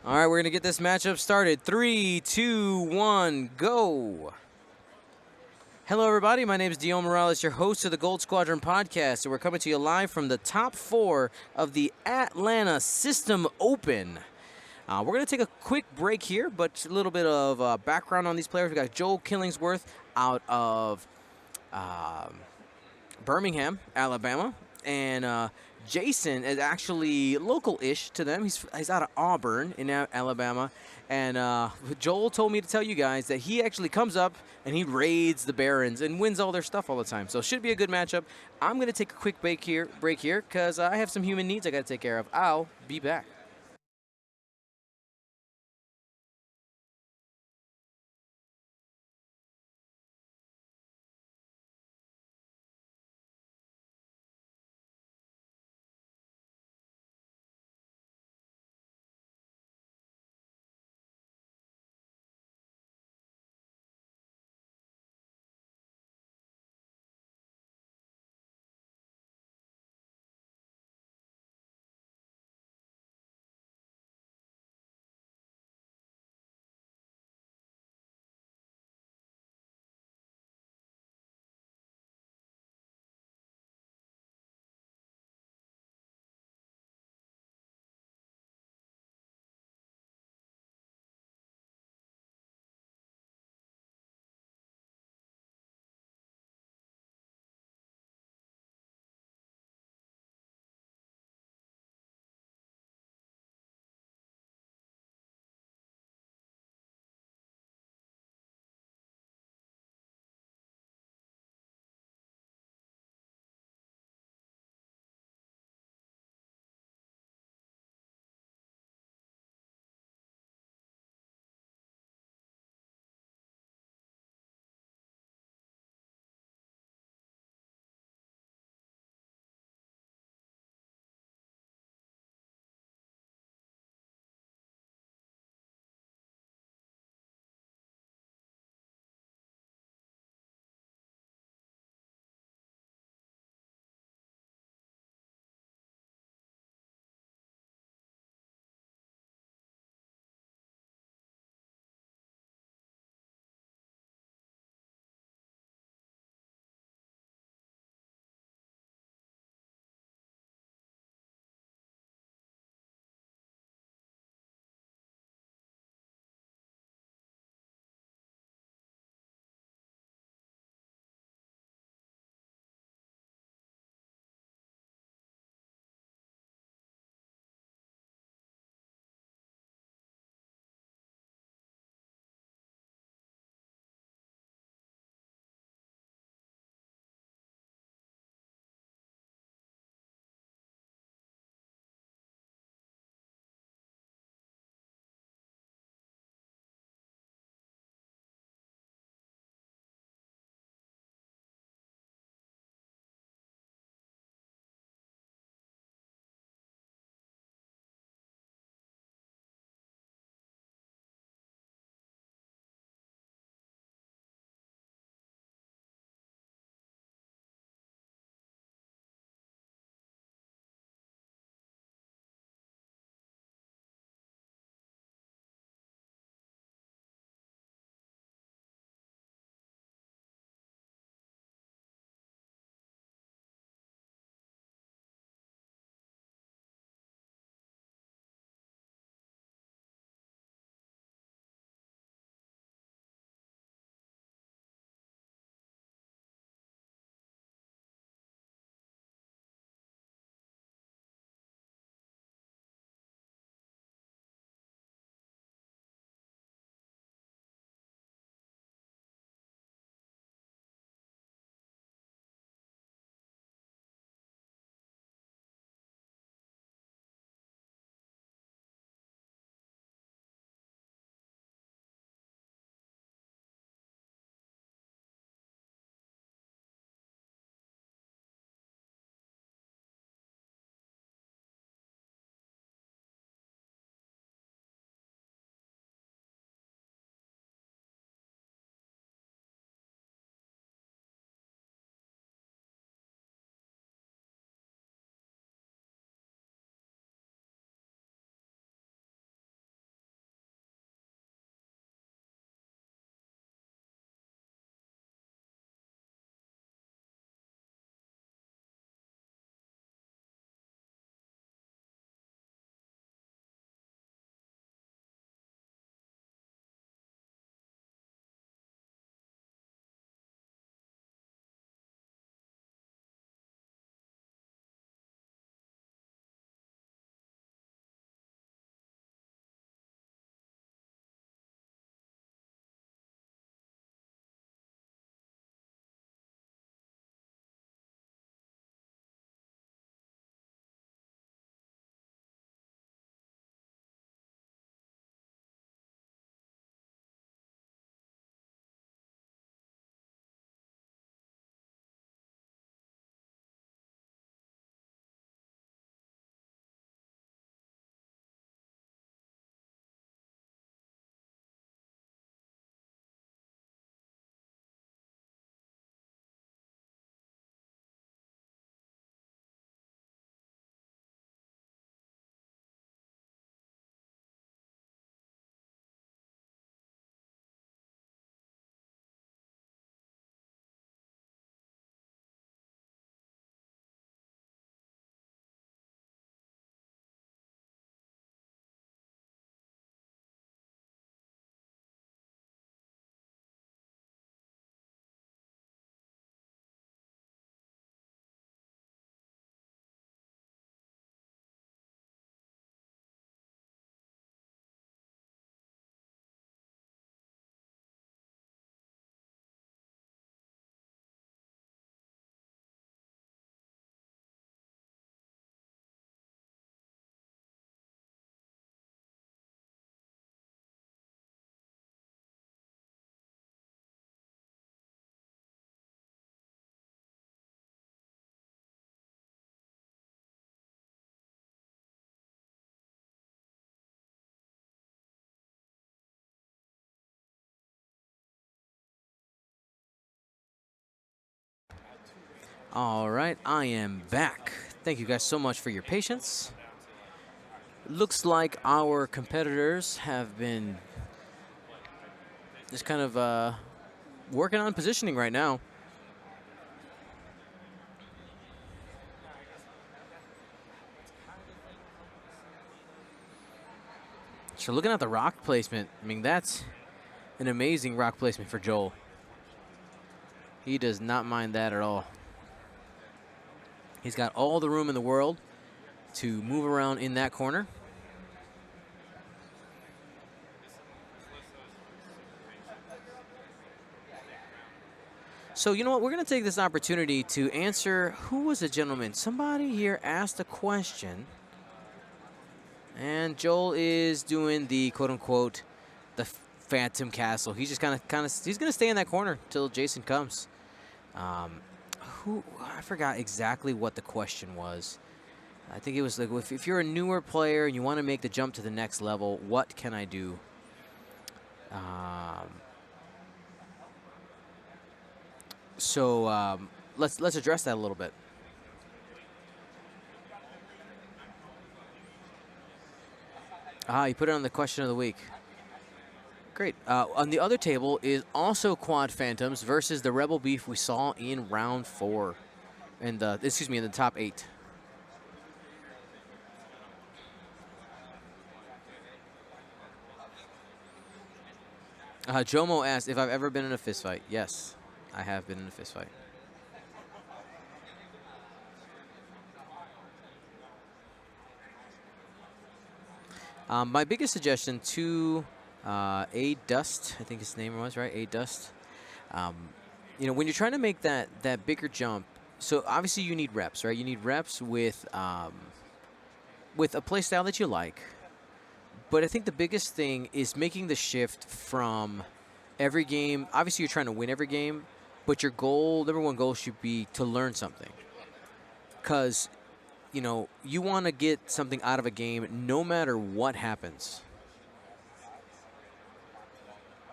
All right, we're going to get this matchup started. 3, 2, 1, go. Hello, everybody. My name is Dion Morales, your host of the Gold Squadron podcast, and we're coming to you live from the top 4 of the Atlanta System Open. We're going to take a quick break here, but a little bit of background on these players. We got Joel Killingsworth out of Birmingham, Alabama, and Jason is actually local-ish to them. He's out of Auburn in Alabama, and Joel told me to tell you guys that he actually comes up and he raids the Barons and wins all their stuff all the time. So it should be a good matchup. I'm gonna take a quick break here, because I have some human needs I gotta take care of. I'll be back. All right, I am back. Thank you guys so much for your patience. Looks like our competitors have been just kind of working on positioning right now. So looking at the rock placement, I mean, that's an amazing rock placement for Joel. He does not mind that at all. He's got all the room in the world to move around in that corner. So you know what? We're going to take this opportunity to answer, who was the gentleman? Somebody here asked a question. And Joel is doing the quote-unquote the Phantom Castle. He's just he's going to stay in that corner until Jason comes. I forgot exactly what the question was. I think it was like, if you're a newer player and you want to make the jump to the next level, what can I do? Let's address that a little bit. You put it on the question of the week. Great. On the other table is also Quad Phantoms versus the Rebel Beef we saw in round 4, in the top 8. Jomo asked if I've ever been in a fist fight. Yes, I have been in a fist fight. My biggest suggestion to A Dust, I think his name was right, A Dust. You know, when you're trying to make that bigger jump, so obviously you need reps, right? You need reps with a play style that you like. But I think the biggest thing is making the shift from every game. Obviously, you're trying to win every game, but your goal, number one goal, should be to learn something. Because, you know, you want to get something out of a game no matter what happens.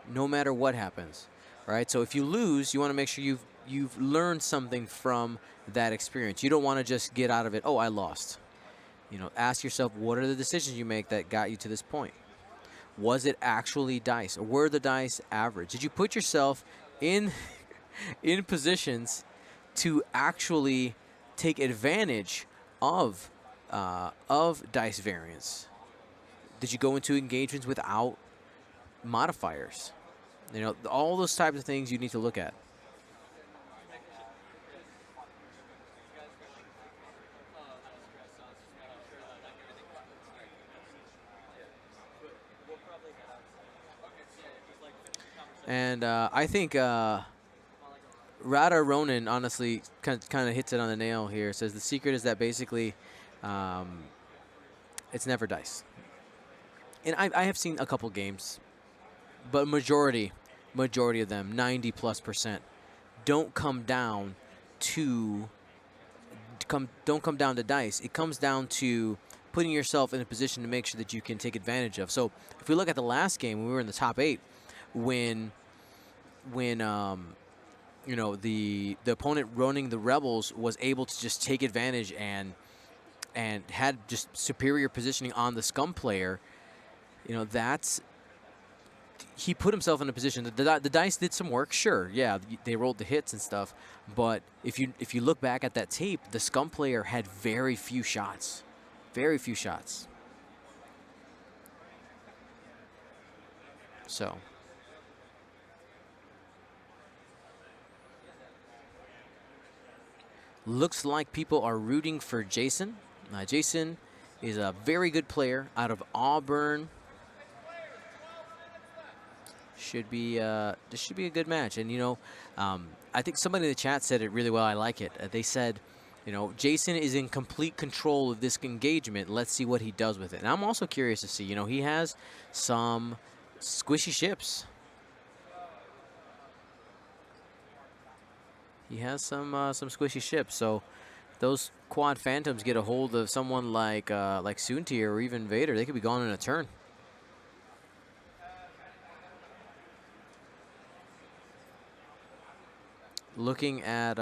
No matter what happens, right? So if you lose, you want to make sure you've learned something from that experience. You don't want to just get out of it, oh, I lost. You know, ask yourself, what are the decisions you make that got you to this point? Was it actually dice, or were the dice average? Did you put yourself in in positions to actually take advantage of dice variance? Did you go into engagements without modifiers? You know, all those types of things you need to look at. And I think Rada Ronan honestly kind of hits it on the nail here. Says the secret is that basically it's never dice. And I have seen a couple games, but majority of them, 90+%, don't come down to dice. It comes down to putting yourself in a position to make sure that you can take advantage of. So if we look at the last game when we were in the top 8, when you know, the opponent running the Rebels was able to just take advantage and had just superior positioning on the Scum player, you know, he put himself in a position. The dice did some work, sure, yeah, they rolled the hits and stuff, but if you look back at that tape, the Scum player had very few shots. So looks like people are rooting for Jason. Jason is a very good player out of Auburn. This should be a good match. And, you know, I think somebody in the chat said it really well. I like it. They said, you know, Jason is in complete control of this engagement. Let's see what he does with it. And I'm also curious to see, you know, he has some squishy ships. He has some squishy ships. So those Quad Phantoms get a hold of someone like Soontier or even Vader, they could be gone in a turn. Looking at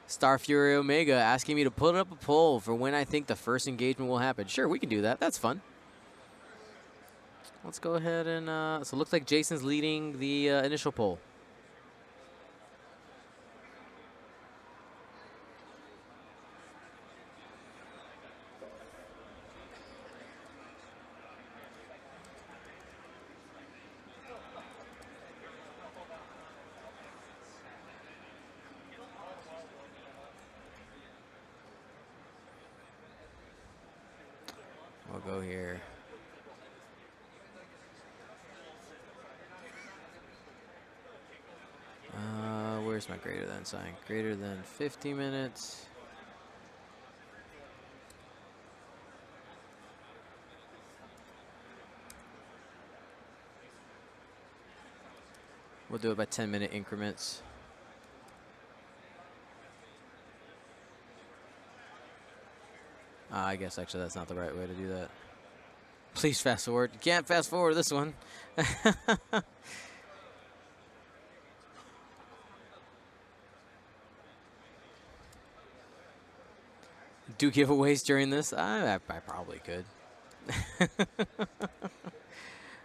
Star Fury Omega asking me to put up a poll for when I think the first engagement will happen. Sure, we can do that. That's fun. Let's go ahead and, so it looks like Jason's leading the initial poll. We'll go here. Where's my greater than sign? Greater than 50 minutes. We'll do it by 10-minute increments. I guess actually that's not the right way to do that. Please fast forward. You can't fast forward this one. Do giveaways during this? I probably could.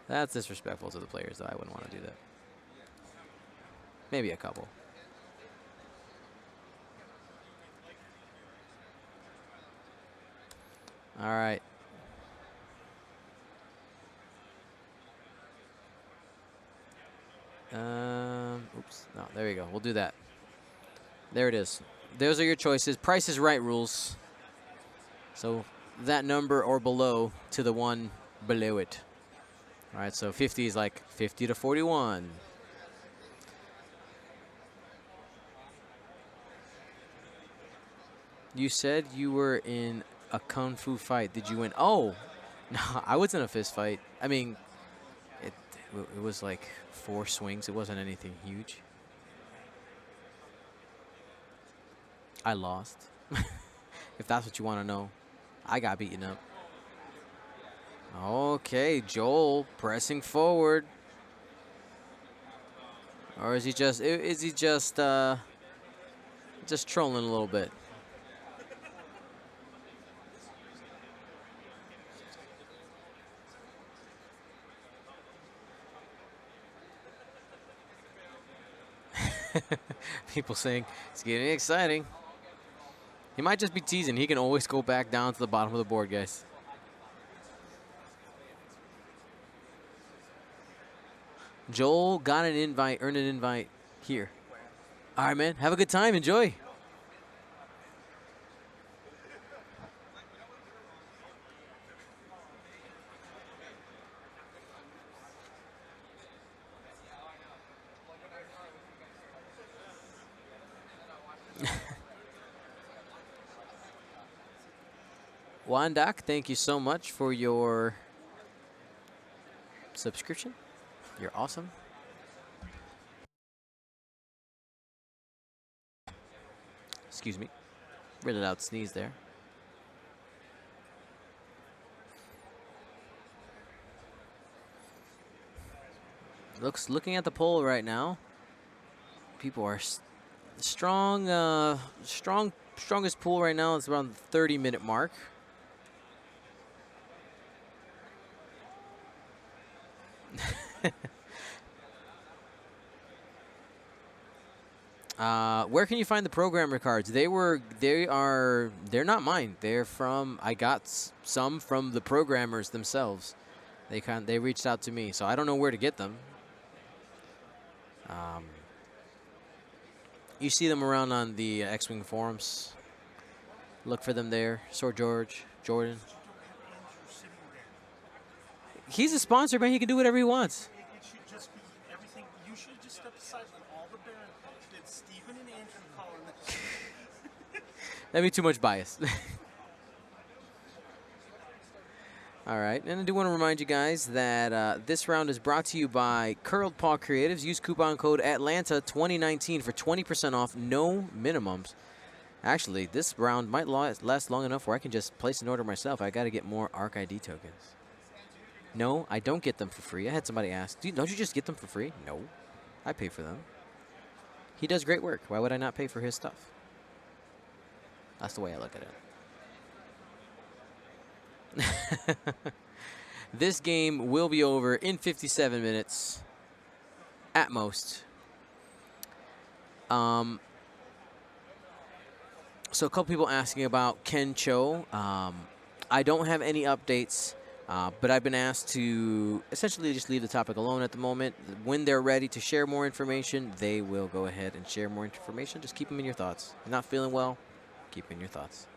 That's disrespectful to the players, though. I wouldn't want to do that. Maybe a couple. All right. Oops. No, there you go. We'll do that. There it is. Those are your choices. Price is Right rules. So that number or below to the one below it. All right, so 50 is like 50 to 41. You said you were in a kung fu fight. Did you win? Oh, no, I was in a fist fight. I mean, it was like 4 swings. It wasn't anything huge. I lost. If that's what you want to know. I got beaten up. Okay, Joel pressing forward. Or is he just trolling a little bit? People saying it's getting exciting. He might just be teasing. He can always go back down to the bottom of the board, guys. Joel got an invite, earned an invite here. All right, man. Have a good time. Enjoy. Wandak, thank you so much for your subscription. You're awesome. Excuse me. Really loud sneeze there. Looking at the poll right now, people are strong. Strongest pool right now is around the 30-minute mark. Where can you find the programmer cards? They're not mine. They're from, I got some from the programmers themselves. They reached out to me, so I don't know where to get them. You see them around on the X-Wing forums. Look for them there. Sword Jordan. He's a sponsor, man. He can do whatever he wants. It should just be everything. You should just step aside when all the Baron did Steven and Andrew calling this. That'd be too much bias. All right, and I do want to remind you guys that this round is brought to you by Curled Paw Creatives. Use coupon code Atlanta2019 for 20% off, no minimums. Actually, this round might last long enough where I can just place an order myself. I got to get more ARC ID tokens. No, I don't get them for free. I had somebody ask, don't you just get them for free? No, I pay for them. He does great work. Why would I not pay for his stuff? That's the way I look at it. This game will be over in 57 minutes at most. So a couple people asking about Ken Cho. I don't have any updates, but I've been asked to essentially just leave the topic alone at the moment. When they're ready to share more information, they will go ahead and share more information. Just keep them in your thoughts. You're not feeling well, keep them in your thoughts.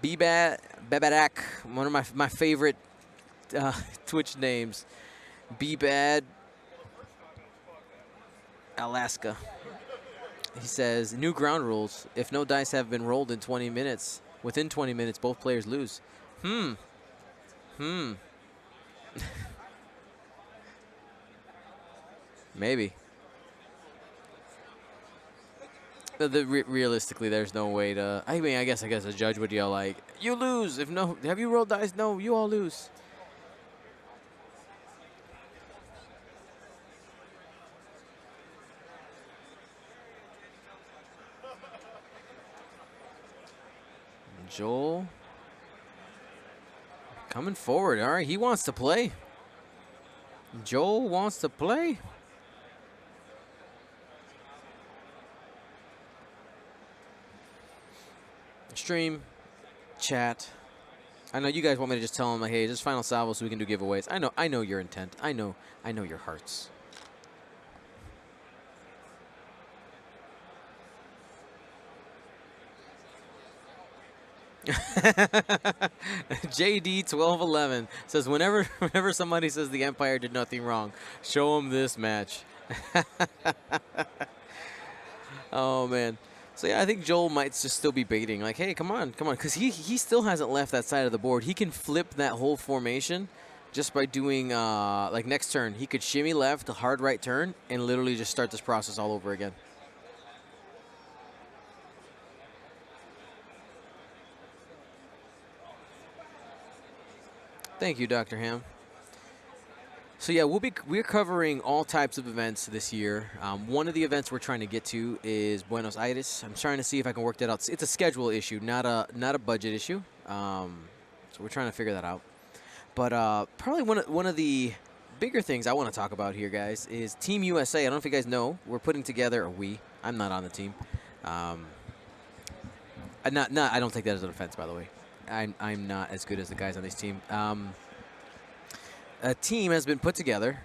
Bebadak, one of my favorite Twitch names. Bebad Alaska. He says, new ground rules. If no dice have been rolled in 20 minutes, within 20 minutes, both players lose. Maybe. Realistically, there's no way to. I mean, I guess a judge would yell like, "You lose!" If no, have you rolled dice? No, you all lose. Joel coming forward. All right, he wants to play. Joel wants to play. Stream, chat. I know you guys want me to just tell them like, hey, just final salvo so we can do giveaways. I know your intent. I know your hearts. JD1211 says whenever somebody says the Empire did nothing wrong, show them this match. Oh man. So yeah, I think Joel might just still be baiting. Like, hey, come on, because he still hasn't left that side of the board. He can flip that whole formation just by doing like next turn. He could shimmy left, a hard right turn, and literally just start this process all over again. Thank you, Dr. Ham. So yeah, we're covering all types of events this year. One of the events we're trying to get to is Buenos Aires. I'm trying to see if I can work that out. It's a schedule issue, not a budget issue. So we're trying to figure that out. But probably one of the bigger things I want to talk about here, guys, is Team USA. I don't know if you guys know, we're putting together, or I'm not on the team. I don't take that as an offense, by the way. I'm not as good as the guys on this team. A team has been put together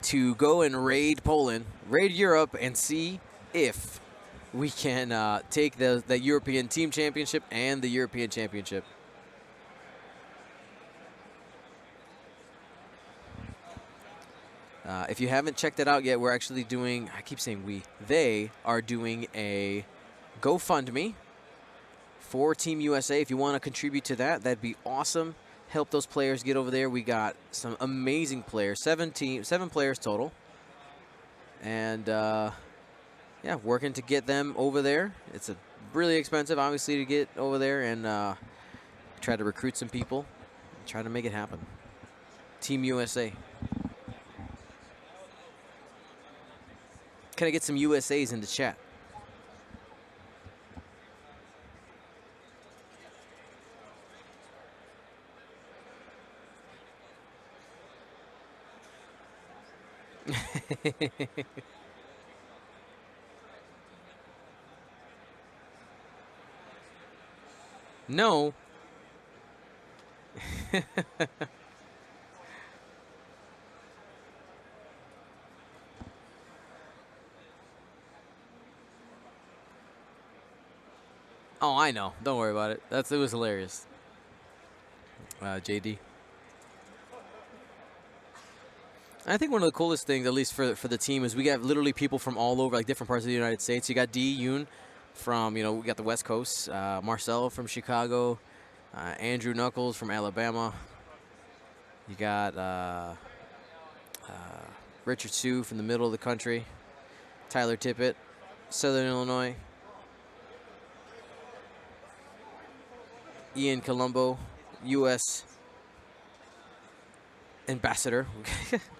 to go and raid Poland, raid Europe, and see if we can take the European Team Championship and the European Championship. If you haven't checked it out yet, we're actually doing, I keep saying they are doing a GoFundMe for Team USA. If you want to contribute to that, that'd be awesome. Help those players get over there. We got some amazing players, 7 players total. And yeah, working to get them over there. It's really expensive, obviously, to get over there, and try to recruit some people, try to make it happen. Team USA. Can I get some USAs in the chat? No. Oh, I know. Don't worry about it. It was hilarious. JD. I think one of the coolest things, at least for the team, is we got literally people from all over, like different parts of the United States. You got D. Yoon from, we got the West Coast, Marcelo from Chicago, Andrew Knuckles from Alabama. You got Richard Sue from the middle of the country, Tyler Tippett Southern Illinois. Ian Colombo, U.S. ambassador.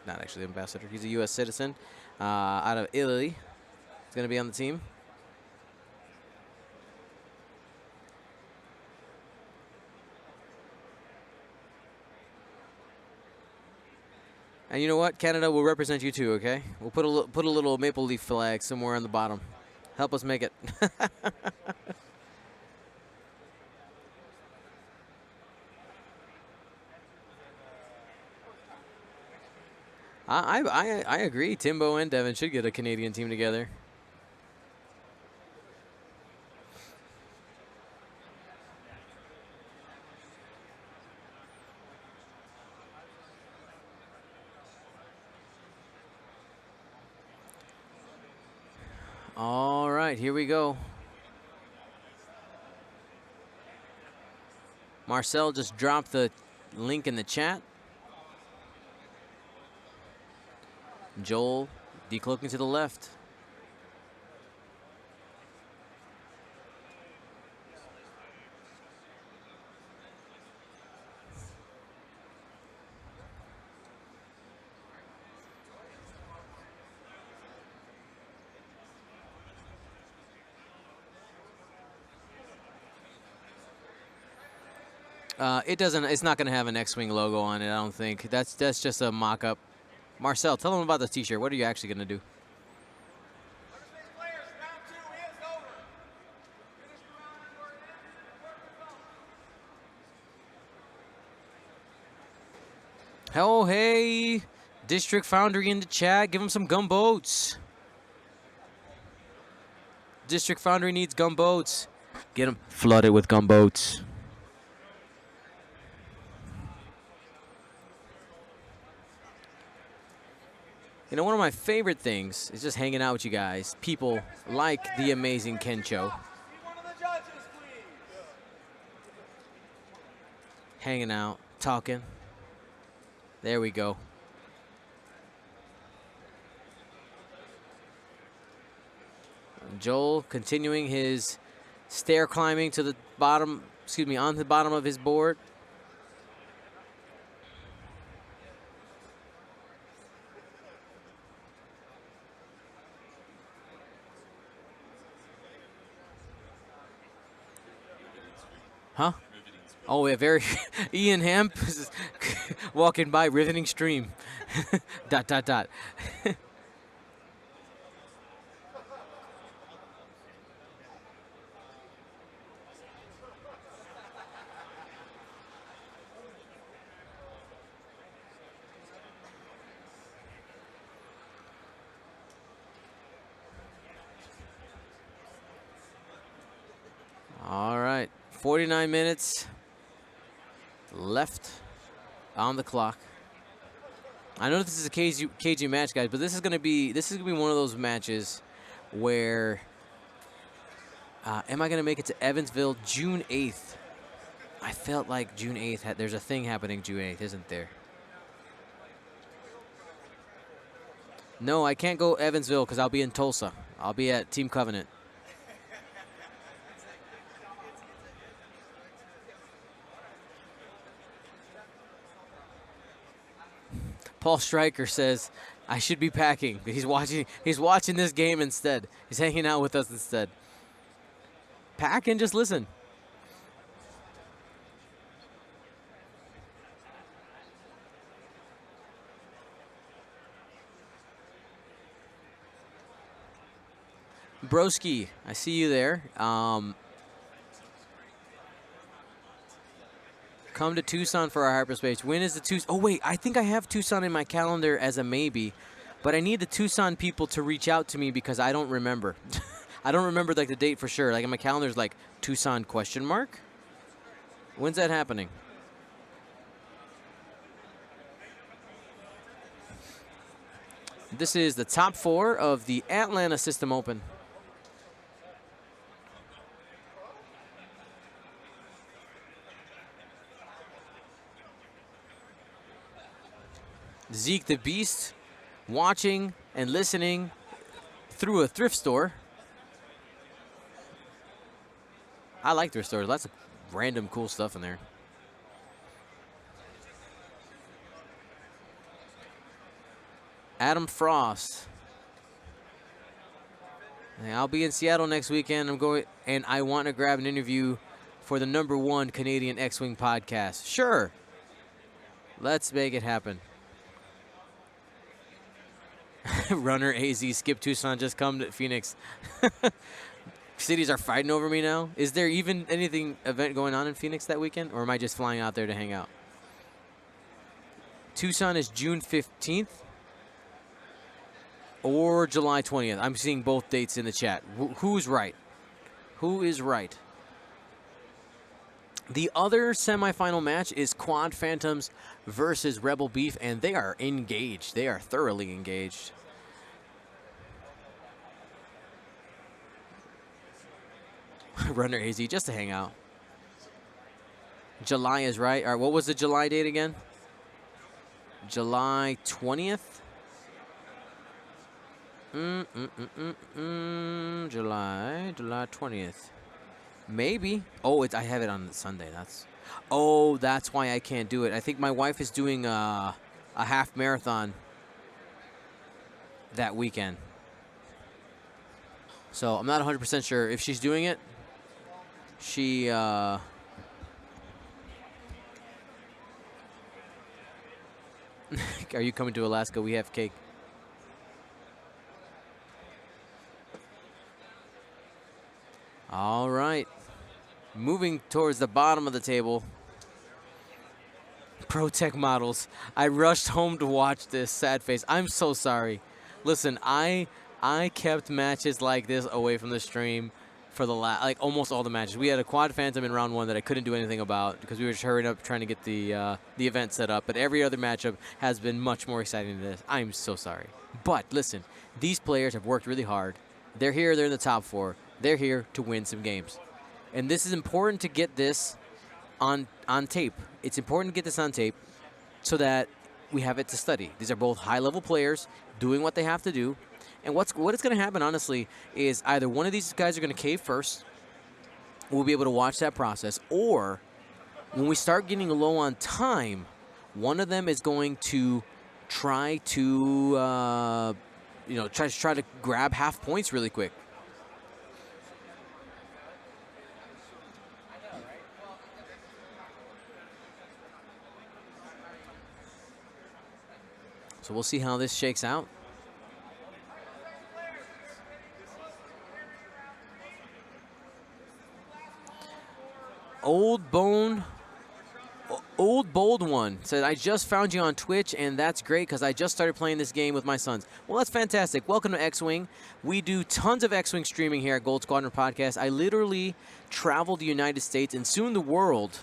Not actually ambassador. He's a U.S. citizen out of Italy. He's going to be on the team. And you know what? Canada will represent you too, okay? We'll put a little maple leaf flag somewhere on the bottom. Help us make it. I agree. Timbo and Devin should get a Canadian team together. All right, here we go. Marcel just dropped the link in the chat. Joel decloaking to the left. It doesn't. It's not going to have an X-wing logo on it. I don't think. That's just a mock-up. Marcel, tell them about the T-shirt. What are you actually going to do? Oh, hey, District Foundry in the chat. Give him some gumboats. District Foundry needs gumboats. Get him flooded with gumboats. You know, one of my favorite things is just hanging out with you guys. People like the amazing Kencho. Hanging out, talking. There we go. Joel continuing his stair climbing to the bottom, on the bottom of his board. Huh? Oh, yeah, very. Ian Hemp is walking by, riveting stream. ... All right, 49 minutes left on the clock. I know this is a cagey match, guys, but this is gonna be one of those matches where am I gonna make it to Evansville June 8th? I felt like June 8th. There's a thing happening June 8th, isn't there? No, I can't go Evansville because I'll be in Tulsa. I'll be at Team Covenant. Paul Stryker says, I should be packing. He's watching this game instead. He's hanging out with us instead. Pack and just listen. Broski, I see you there. Come to Tucson for our hyperspace. When is the Tucson? Oh, wait, I think I have Tucson in my calendar as a maybe, but I need the Tucson people to reach out to me because I don't remember. I don't remember like the date for sure. Like in my calendar is like Tucson ? When's that happening? This is the top 4 of the Atlanta System Open. Zeke the Beast watching and listening through a thrift store. I like their stores. Lots of random cool stuff in there. Adam Frost. Hey, I'll be in Seattle next weekend. I'm going, and I want to grab an interview for the #1 Canadian X-Wing podcast. Sure. Let's make it happen. Runner AZ, skip Tucson, just come to Phoenix. Cities are fighting over me now. Is there even anything event going on in Phoenix that weekend, or am I just flying out there to hang out? Tucson is June 15th or July 20th. I'm seeing both dates in the chat. Who's right? Who is right? The other semifinal match is Quad Phantoms versus Rebel Beef, and they are engaged. They are thoroughly engaged. Runner AZ, just to hang out. July is right. All right, what was the July date again? July 20th? July 20th. Maybe. Oh, I have it on Sunday. That's why I can't do it. I think my wife is doing a half marathon that weekend. So I'm not 100% sure if she's doing it. She are you coming to Alaska? We have cake. All right. Moving towards the bottom of the table. ProTech models. I rushed home to watch this. Sad face. I'm so sorry. Listen, I kept matches like this away from the stream for the almost all the matches. We had a Quad Phantom in round 1 that I couldn't do anything about because we were just hurrying up trying to get the event set up. But every other matchup has been much more exciting than this. I'm so sorry. But listen, these players have worked really hard. They're here. They're in the top 4. They're here to win some games. And this is important to get this on tape. It's important to get this on tape so that we have it to study. These are both high-level players doing what they have to do. And what is going to happen, honestly, is either one of these guys are going to cave first. We'll be able to watch that process. Or when we start getting low on time, one of them is going to try to, try to grab half points really quick. So we'll see how this shakes out. Old Bold One said, I just found you on Twitch, and that's great because I just started playing this game with my sons. Well, that's fantastic. Welcome to X-Wing. We do tons of X-Wing streaming here at Gold Squadron Podcast. I literally traveled the United States and soon the world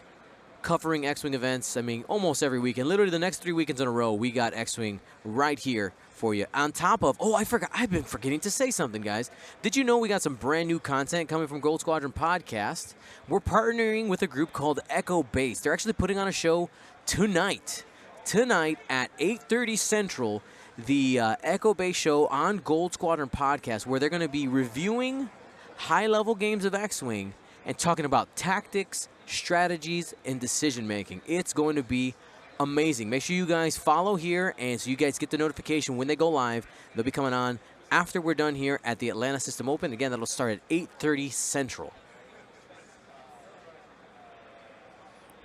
covering X-Wing events, I mean, almost every weekend. Literally the next 3 weekends in a row, we got X-Wing right here for you. On top of, I forgot, I've been forgetting to say something, guys. Did you know we got some brand new content coming from Gold Squadron Podcast? We're partnering with a group called Echo Base. They're actually putting on a show tonight. Tonight at 8:30 Central, the Echo Base show on Gold Squadron Podcast, where they're going to be reviewing high-level games of X-Wing and talking about tactics, strategies, and decision-making. It's going to be amazing. Make sure you guys follow here, and so you guys get the notification when they go live. They'll be coming on after we're done here at the Atlanta System Open. Again, that'll start at 8:30 Central.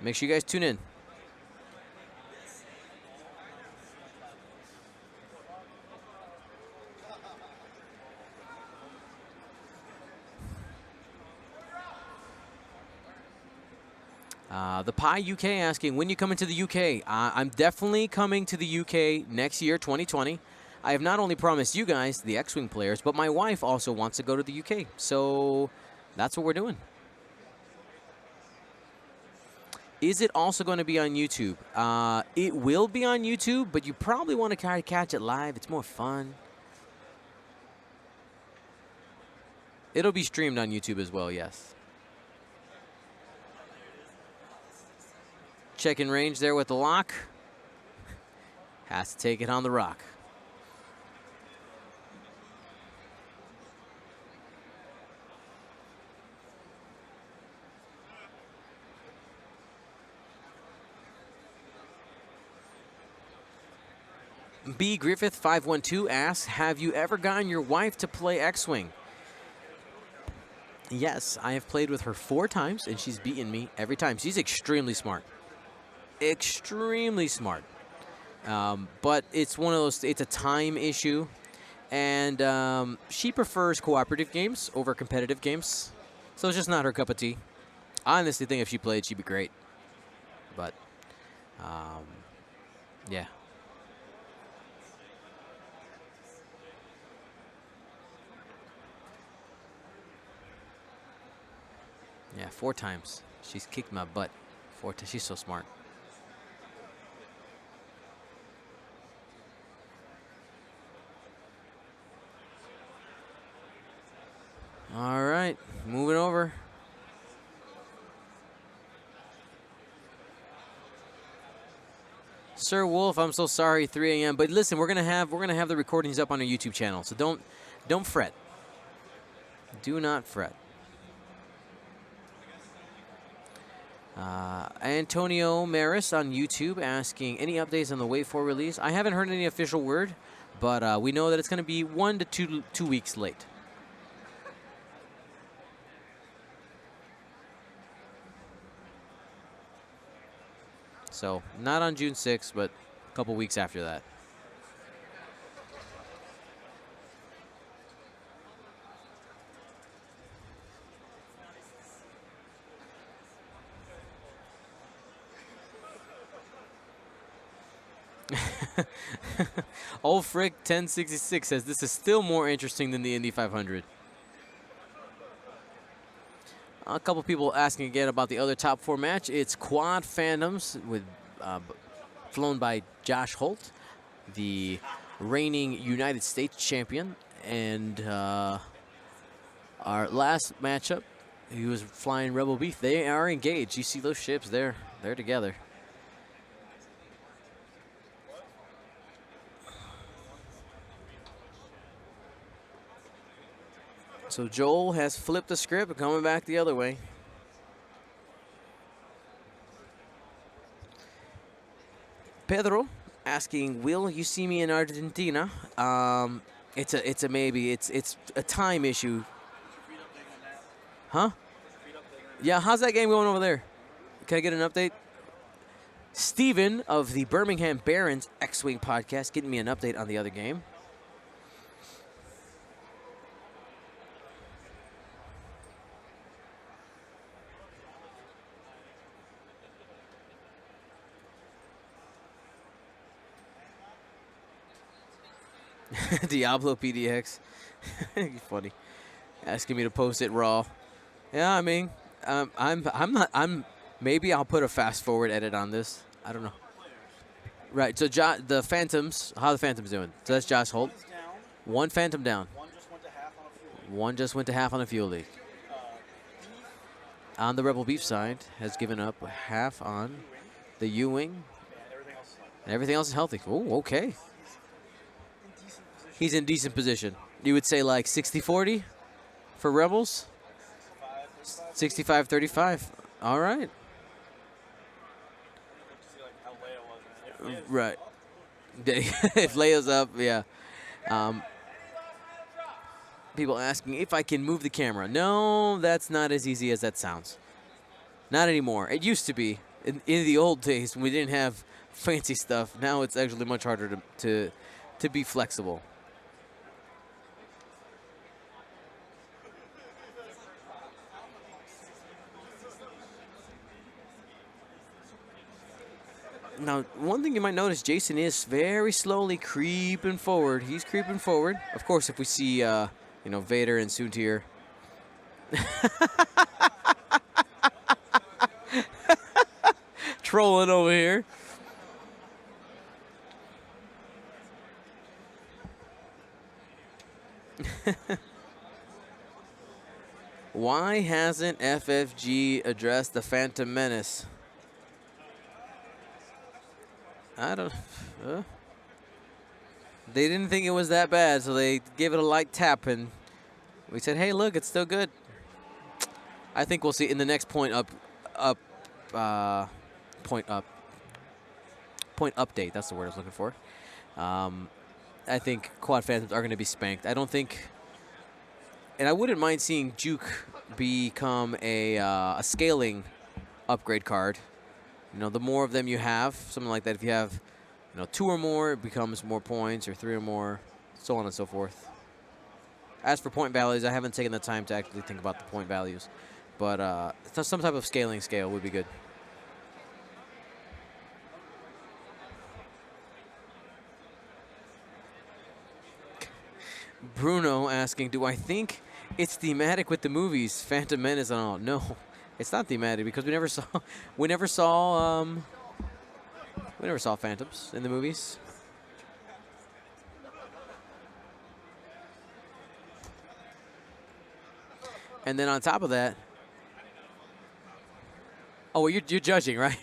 Make sure you guys tune in. The Pie UK asking, when you coming to the UK? I'm definitely coming to the UK next year, 2020. I have not only promised you guys, the X-Wing players, but my wife also wants to go to the UK. So that's what we're doing. Is it also going to be on YouTube? It will be on YouTube, but you probably want to try to catch it live. It's more fun. It'll be streamed on YouTube as well, yes. Checking range there with the lock. Has to take it on the rock. B. Griffith 512 asks, have you ever gotten your wife to play X-Wing? Yes, I have played with her 4 times, and she's beaten me every time. She's extremely smart. Extremely smart. But it's one of those, it's a time issue. And she prefers cooperative games over competitive games. So it's just not her cup of tea. I honestly think if she played, she'd be great. But, yeah. Yeah, 4 times. She's kicked my butt. 4 times. She's so smart. All right, moving over. Sir Wolf, I'm so sorry, 3 a.m. But listen, we're gonna have the recordings up on our YouTube channel, so don't fret. Do not fret. Antonio Maris on YouTube asking, any updates on the Wave 4 release? I haven't heard any official word, but we know that it's going to be 1 to 2 weeks late. So not on June 6th, but a couple weeks after that. Old Frick 1066 says this is still more interesting than the Indy 500. A couple people asking again about the other top 4 match. It's Quad Phantoms with flown by Josh Holt, the reigning United States champion, and our last matchup, he was flying Rebel Beef. They are engaged. You see those ships? They're together. So Joel has flipped the script and coming back the other way. Pedro asking, will you see me in Argentina? It's a maybe. It's a time issue. Huh? Yeah, how's that game going over there? Can I get an update? Steven of the Birmingham Barons X-Wing podcast getting me an update on the other game. Diablo PDX. Funny. Asking me to post it raw. Yeah, I mean, maybe I'll put a fast forward edit on this. I don't know. Right. So the Phantoms, how the Phantoms doing? So that's Josh Holt. One Phantom down. One just went to half on a fuel leak. On the Rebel Beef side, has given up half on the U-Wing. And everything else is healthy. Oh, okay. He's in decent position. You would say like 60-40 for Rebels? 65-35. All right. Right. If Leia's up, yeah. People asking if I can move the camera. No, that's not as easy as that sounds. Not anymore. It used to be in the old days when we didn't have fancy stuff. Now it's actually much harder to be flexible. Now, one thing you might notice, Jason is very slowly creeping forward. He's creeping forward. Of course, if we see, Vader and Soontir. Trolling over here. Why hasn't FFG addressed the Phantom Menace? I don't. They didn't think it was that bad, so they gave it a light tap, and we said, "Hey, look, it's still good." I think we'll see in the next point update. That's the word I was looking for. I think Quad Phantoms are going to be spanked. I don't think, and I wouldn't mind seeing Juke become a scaling upgrade card. You know, the more of them you have, something like that. If you have, you know, 2 or more, it becomes more points, or 3 or more, so on and so forth. As for point values, I haven't taken the time to actually think about the point values, but some type of scaling scale would be good. Bruno asking, do I think it's thematic with the movies, Phantom Menace and all? No, it's not thematic because we never saw Phantoms in the movies. And then on top of that, oh, well, you're judging, right?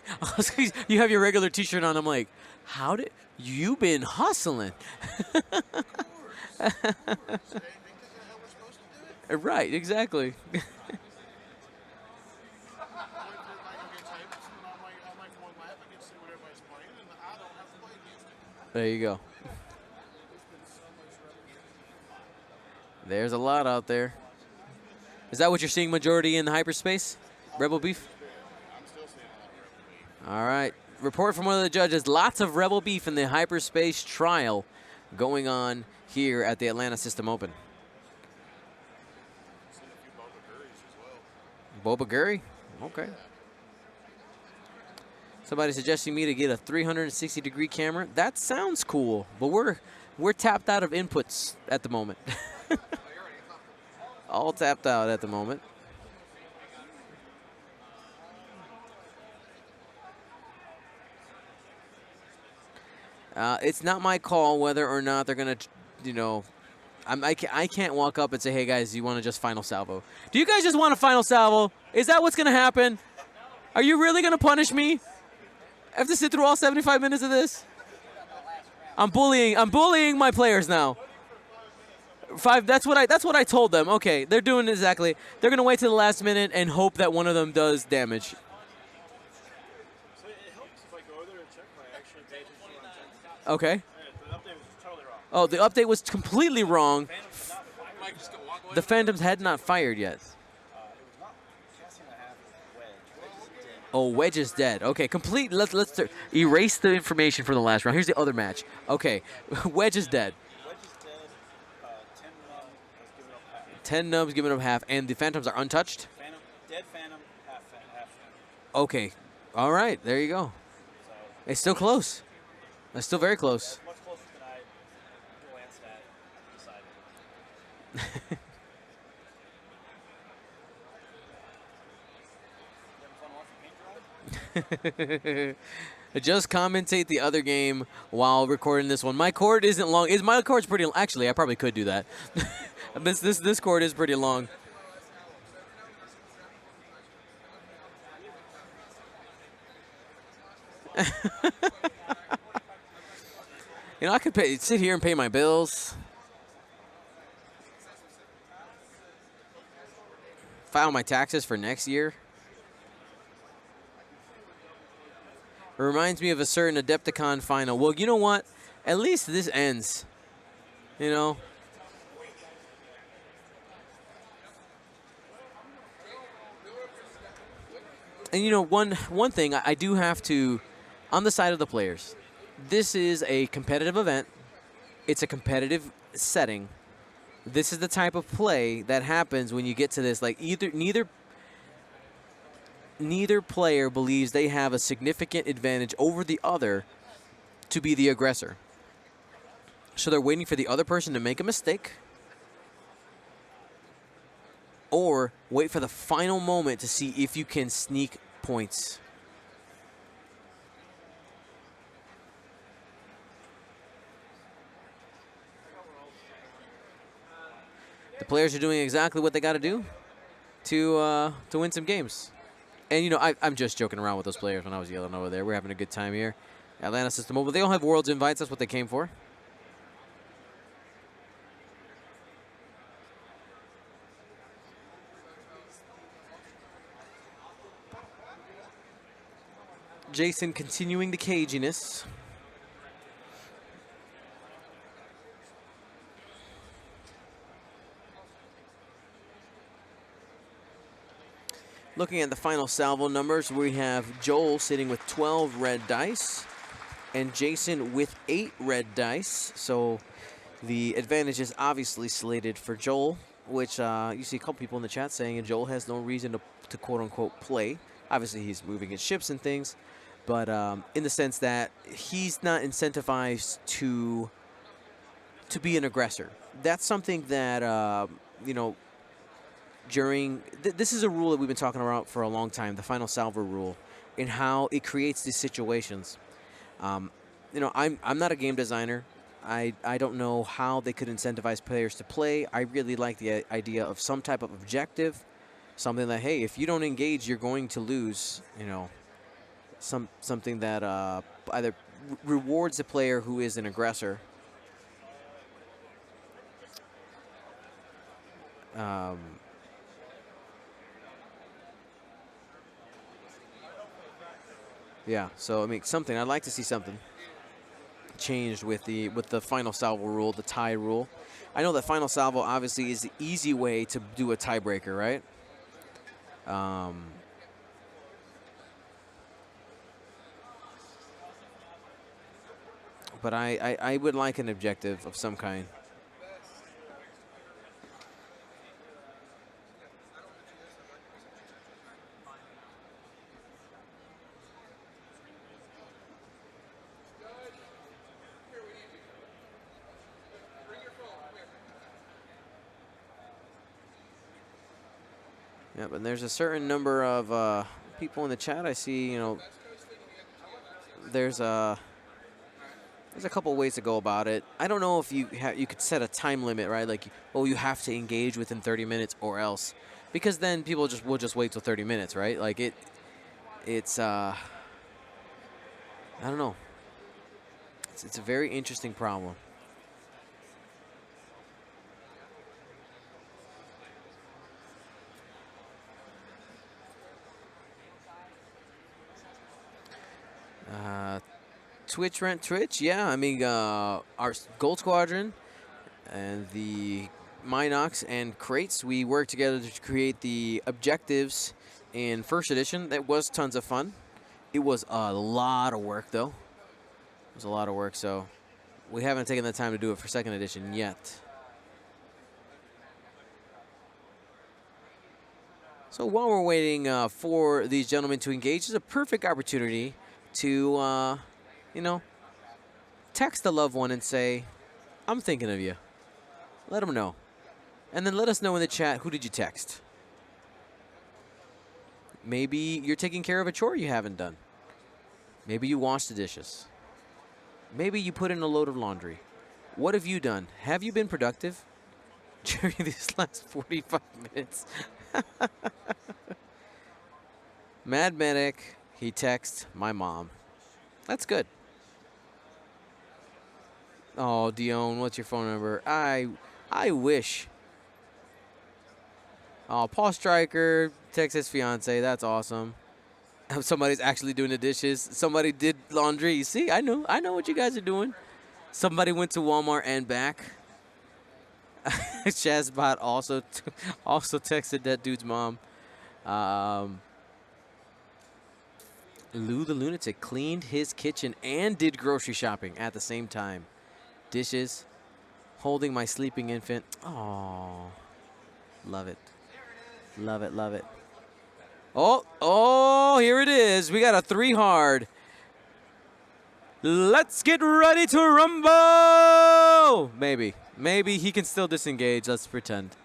You have your regular T-shirt on. I'm like, how did you been hustling? Right, exactly. There you go. There's a lot out there. Is that what you're seeing majority in the hyperspace? Rebel beef? I'm still seeing a lot of Rebel beef. All right. Report from one of the judges. Lots of Rebel beef in the hyperspace trial going on here at the Atlanta System Open. Seen a few Boba Gurries as well. Boba Gurry? Okay. Somebody suggesting me to get a 360-degree camera. That sounds cool, but we're tapped out of inputs at the moment. All tapped out at the moment. It's not my call whether or not they're going to, you know, I can't walk up and say, hey, guys, you want to just final salvo? Do you guys just want a final salvo? Is that what's going to happen? Are you really going to punish me? I have to sit through all 75 minutes of this? I'm bullying my players now. 5, that's what I told them. Okay, they're doing exactly. They're going to wait till the last minute and hope that one of them does damage. So it helps if I go there and check my actual data sheet on Gen 6. Okay. The update was totally wrong. Oh, the update was completely wrong. Phantom's not fired. Mike, just go walk away. The Phantoms had not fired yet. It was not casting and a half wedge. Wedge is dead. Oh, Wedge is dead. Okay, complete. Let's erase the information from the last round. Here's the other match. Okay, Wedge is dead. Wedge is dead. 10 has given up half. 10 nubs giving up half, and the Phantoms are untouched. Phantom, dead Phantom, half Phantom. Okay, all right, there you go. So It's still close. It's still very close. much closer than I glanced at and decided. You having fun watching paint dry? Just commentate the other game while recording this one. My cord isn't long. My cord's pretty. Actually, I probably could do that. This cord is pretty long. You know, I could sit here and pay my bills, file my taxes for next year. It reminds me of a certain Adepticon final. Well, you know what? At least this ends. You know? And you know, one thing I do have to, on the side of the players, this is a competitive event. It's a competitive setting. This is the type of play that happens when you get to this. Like neither player believes they have a significant advantage over the other to be the aggressor. So they're waiting for the other person to make a mistake or wait for the final moment to see if you can sneak points. The players are doing exactly what they got to do to win some games. And, you know, I'm just joking around with those players when I was yelling over there. We're having a good time here. Atlanta System Open. They all have Worlds invites. That's what they came for. Jason continuing the caginess. Looking at the final salvo numbers, we have Joel sitting with 12 red dice and Jason with 8 red dice. So the advantage is obviously slated for Joel, which you see a couple people in the chat saying Joel has no reason to quote-unquote play. Obviously, he's moving his ships and things, but in the sense that he's not incentivized to be an aggressor. That's something that, you know, this is a rule that we've been talking about for a long time, the final salvo rule, and how it creates these situations. You know, I'm not a game designer. I don't know how they could incentivize players to play. I really like the idea of some type of objective, something that, hey, if you don't engage, you're going to lose. You know, something that either rewards the player who is an aggressor. Yeah, so I mean, something I'd like to see something changed with the final salvo rule, the tie rule. I know that final salvo obviously is the easy way to do a tiebreaker, right? But I would like an objective of some kind. Yeah, but there's a certain number of people in the chat. I see, you know, there's a couple ways to go about it. I don't know if you could set a time limit, right? Like, oh, you have to engage within 30 minutes or else, because then people will just wait till 30 minutes, right? Like it's I don't know. It's a very interesting problem. Twitch, yeah. I mean, our Gold Squadron and the Minox and Crates, we worked together to create the objectives in first edition. That was tons of fun. It was a lot of work, though. It was a lot of work, so we haven't taken the time to do it for second edition yet. So while we're waiting for these gentlemen to engage, it's a perfect opportunity to, you know, text a loved one and say, I'm thinking of you. Let them know. And then let us know in the chat, who did you text? Maybe you're taking care of a chore you haven't done. Maybe you washed the dishes. Maybe you put in a load of laundry. What have you done? Have you been productive during these last 45 minutes? Mad Medic, he texts my mom. That's good. Oh, Dion, what's your phone number? I wish. Oh, Paul Stryker texts his fiance. That's awesome. Somebody's actually doing the dishes. Somebody did laundry. You see, I know what you guys are doing. Somebody went to Walmart and back. Shazbot also texted that dude's mom. Lou the Lunatic cleaned his kitchen and did grocery shopping at the same time. Dishes, holding my sleeping infant. Oh, love it. Love it, love it. Oh, here it is. We got a 3 hard. Let's get ready to rumble. Maybe he can still disengage. Let's pretend.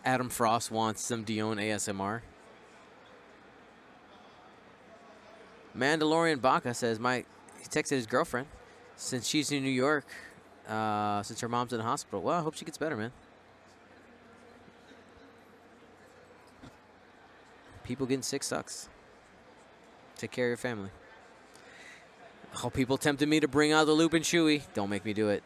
Adam Frost wants some Dion ASMR. Mandalorian Baka says he texted his girlfriend since she's in New York, since her mom's in the hospital. Well, I hope she gets better, man. People getting sick sucks. Take care of your family. Oh, people tempted me to bring out the Lupin Chewie. Don't make me do it.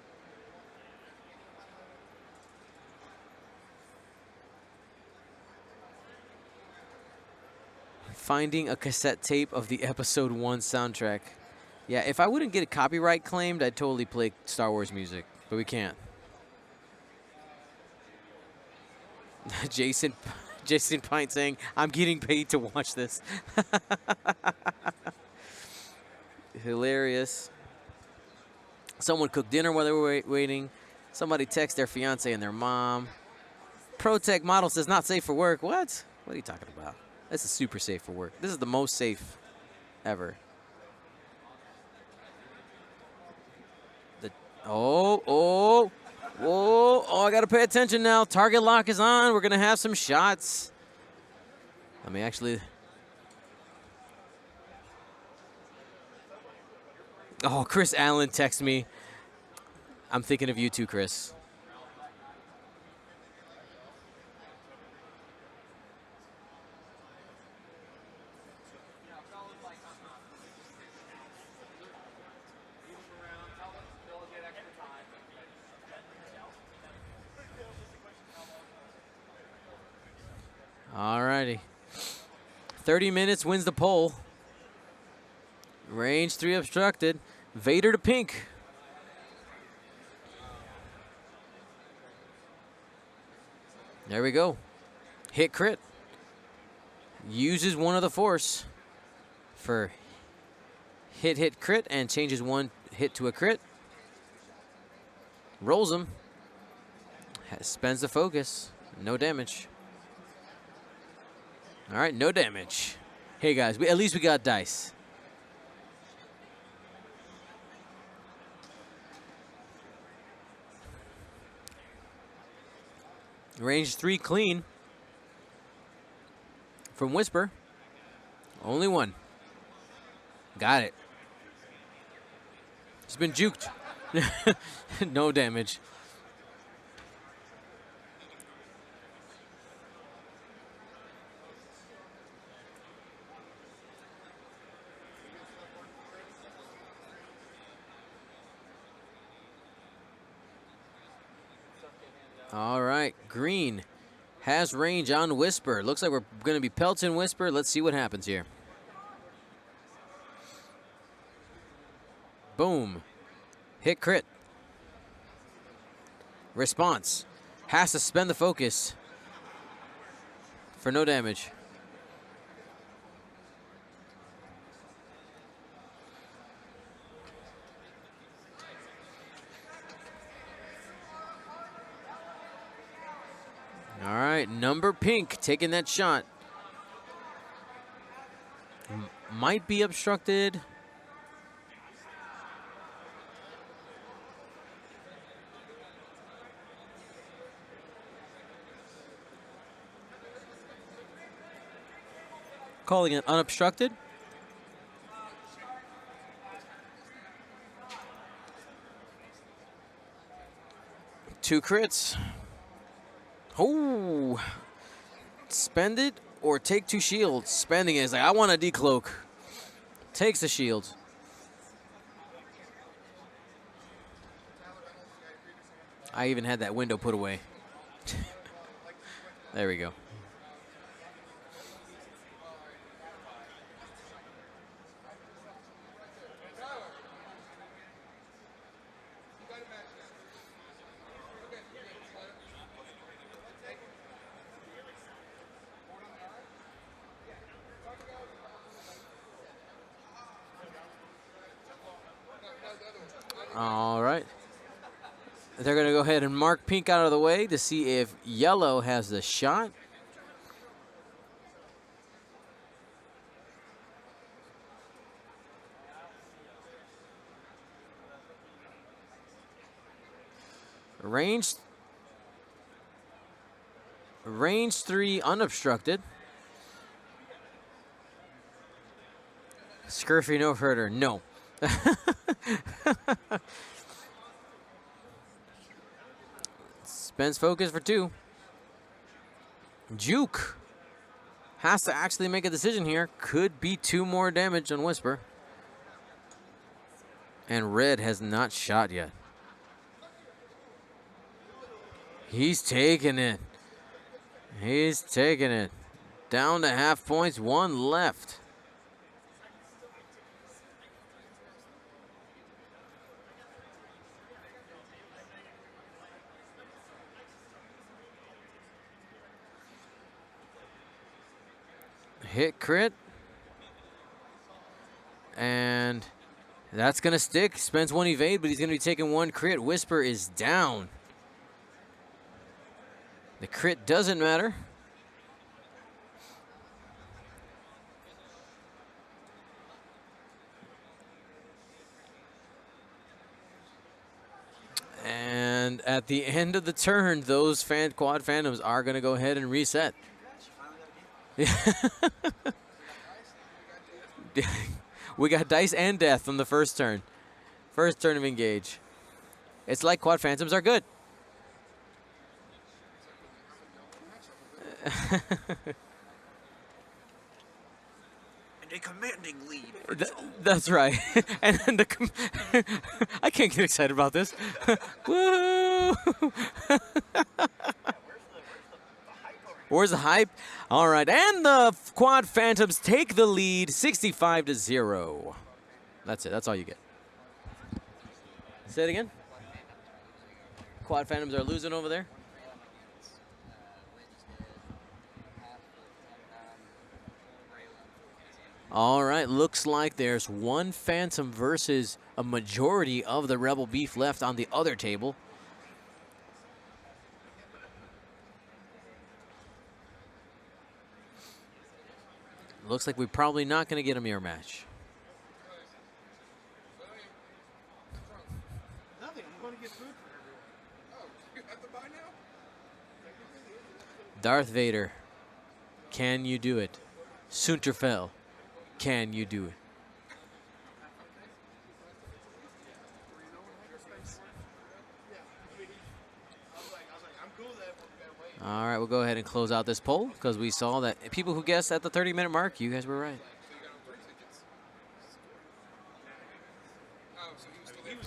Finding a cassette tape of the episode 1 soundtrack. Yeah, if I wouldn't get copyright claimed, I'd totally play Star Wars music, but we can't. Jason Pint saying, I'm getting paid to watch this. Hilarious. Someone cooked dinner while they were waiting. Somebody text their fiance and their mom. ProTech model says not safe for work. What? What are you talking about? This is super safe for work. This is the most safe ever. Oh, I got to pay attention now. Target lock is on. We're going to have some shots. Let me actually. Oh, Chris Allen texts me. I'm thinking of you too, Chris. All righty. 30 minutes wins the poll. Range 3 obstructed. Vader to pink. There we go. Hit crit. Uses one of the force for hit crit and changes one hit to a crit. Rolls him. Spends the focus. No damage. All right, no damage. Hey guys, at least we got dice. Range 3 clean from Whisper. Only one. Got it. He's been juked. No damage. All right, green has range on Whisper. Looks like we're going to be pelting Whisper. Let's see what happens here. Boom. Hit crit. Response. Has to spend the focus for no damage. All right, number pink taking that shot. Might be obstructed. Calling it unobstructed. Two crits. Oh, spend it or take 2 shields. Spending it is like, I want a decloak. Takes the shields. I even had that window put away. There we go. All right. They're going to go ahead and mark pink out of the way to see if yellow has the shot. Range 3 unobstructed. Scurfy no further. No. Spends focus for 2. Juke has to actually make a decision here. Could be 2 more damage on Whisper. And red has not shot yet. He's taking it. He's taking it. Down to half points, 1 left. Hit crit. And that's going to stick. Spends 1 evade, but he's going to be taking 1 crit. Whisper is down. The crit doesn't matter. And at the end of the turn, those quad phantoms are going to go ahead and reset. We got dice and death on the first turn. First turn of engage. It's like quad phantoms are good. And a commanding lead. That's right. And I can't get excited about this. Woo! Where's the hype? All right, and the quad phantoms take the lead, 65-0. That's it. That's all you get. Say it again. Quad phantoms are losing over there. All right, looks like there's 1 phantom versus a majority of the Rebel Beef left on the other table. Looks like we're probably not going to get a mirror match. Nothing. I'm going to get food for everyone. Oh, you have to buy now? Darth Vader, can you do it? Sunterfell, can you do it? All right, we'll go ahead and close out this poll because we saw that people who guessed at the 30-minute mark, you guys were right.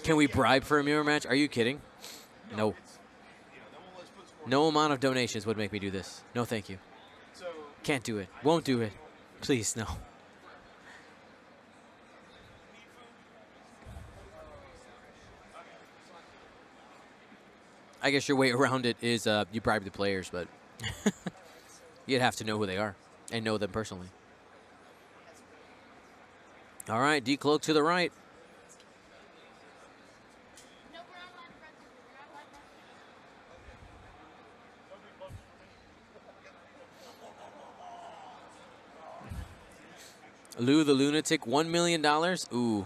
Can we bribe for a mirror match? Are you kidding? No. No amount of donations would make me do this. No, thank you. Can't do it. Won't do it. Please, no. I guess your way around it is you bribe the players, but you'd have to know who they are and know them personally. All right, decloak to the right. Lou the Lunatic, $1 million. Ooh,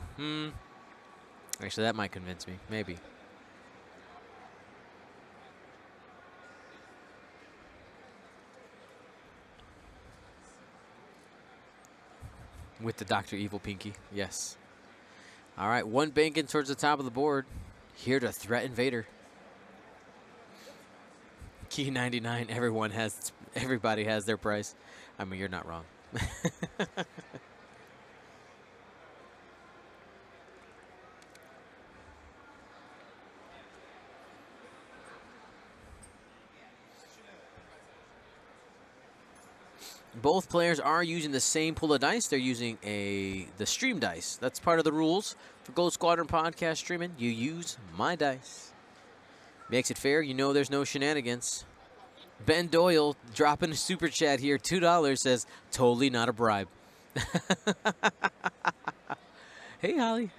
Actually, that might convince me. Maybe. With the Dr. Evil Pinky, yes. All right, 1 banking towards the top of the board. Here to threaten Vader. Key 99, everybody has their price. I mean, you're not wrong. Both players are using the same pool of dice. They're using the stream dice. That's part of the rules for Gold Squadron podcast streaming. You use my dice. Makes it fair. You know there's no shenanigans. Ben Doyle dropping a super chat here. $2 says, totally not a bribe. Hey, Holly.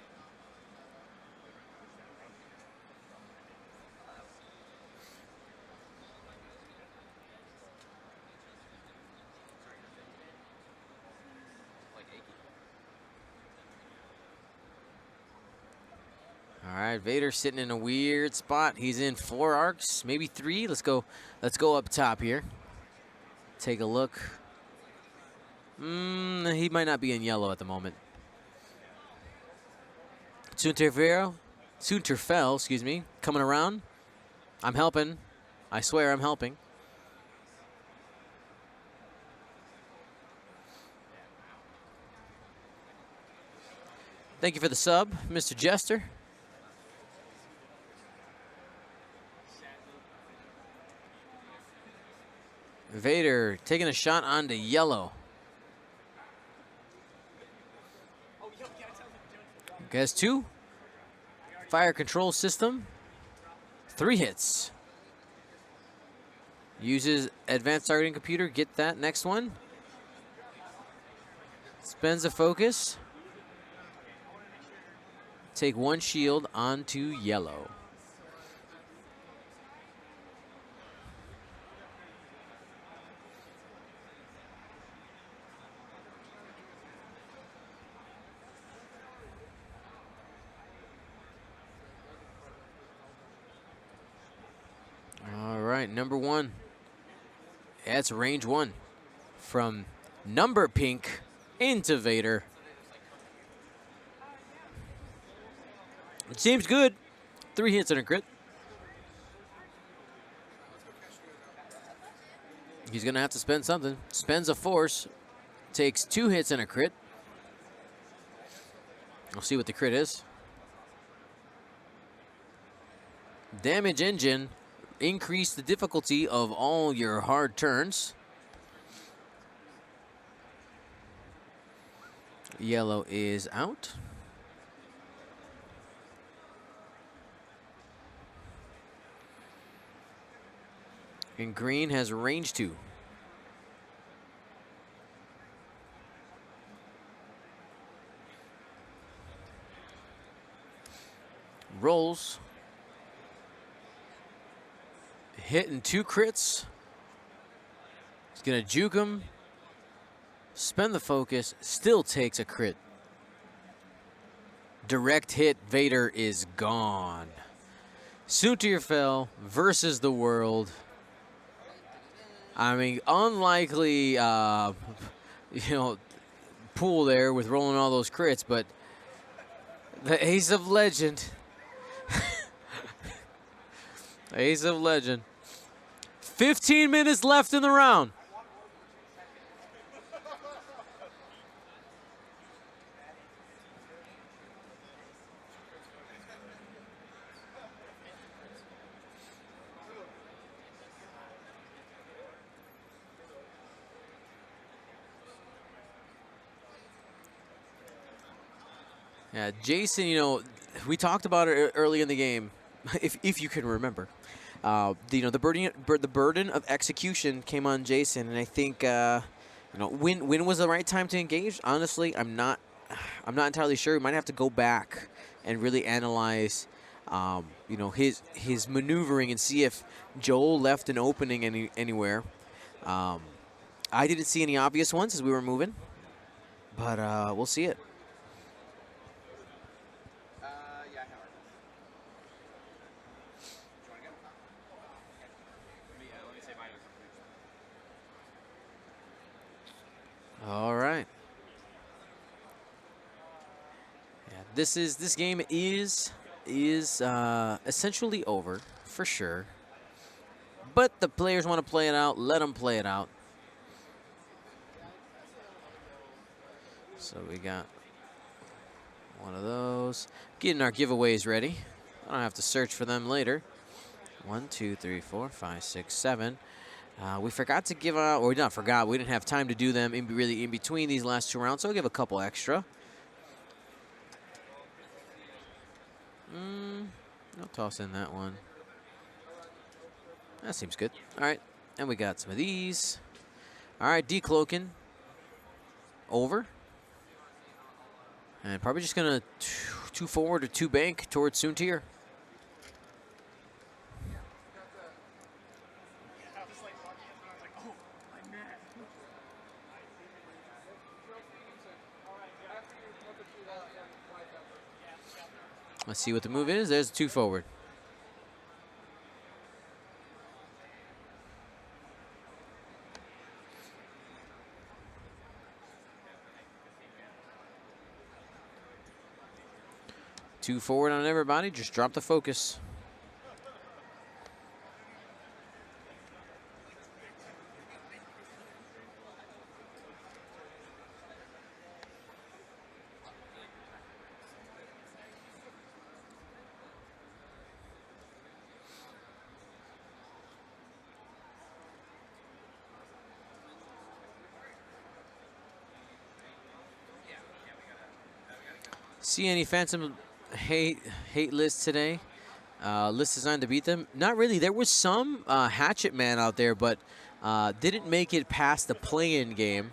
All right, Vader sitting in a weird spot. He's in 4 arcs, maybe 3. Let's go up top here. Take a look. He might not be in yellow at the moment. Sunterfell, excuse me, coming around. I'm helping. I swear I'm helping. Thank you for the sub, Mr. Jester. Vader taking a shot onto yellow. Has 2. Fire control system. 3 hits. Uses advanced targeting computer. Get that next one. Spends a focus. Take 1 shield onto yellow. All right, number 1. That's range 1. From number pink into Vader. It seems good. 3 hits and a crit. He's going to have to spend something. Spends a force. Takes 2 hits and a crit. We'll see what the crit is. Damage engine. Increase the difficulty of all your hard turns. Yellow is out. And green has range 2. Rolls. Hitting 2 crits. He's gonna juke him. Spend the focus. Still takes a crit. Direct hit. Vader is gone. Soontir fell versus the world. I mean, unlikely, pool there with rolling all those crits, but the Ace of Legend. Ace of Legend. 15 minutes left in the round. Yeah, Jason, we talked about it early in the game, if you can remember. The burden of execution came on Jason, and I think when was the right time to engage? Honestly, I'm not entirely sure. We might have to go back and really analyze his maneuvering and see if Joel left an opening anywhere. I didn't see any obvious ones as we were moving, but we'll see it. All right. Yeah, this game is essentially over for sure. But the players want to play it out. Let them play it out. So we got one of those. Getting our giveaways ready. I don't have to search for them later. 1, 2, 3, 4, 5, 6, 7. We forgot to give out, or we not forgot, we didn't have time to do them really in between these last 2 rounds, so I'll give a couple extra. I'll toss in that one. That seems good. All right, and we got some of these. All right, decloaking. Over. And probably just going to 2 forward or 2 bank towards Soontir. Let's see what the move is. There's 2 forward. Two forward on everybody. Just drop the focus. See any Phantom hate lists today? List designed to beat them? Not really. There was some Hatchet Man out there, but didn't make it past the play-in game.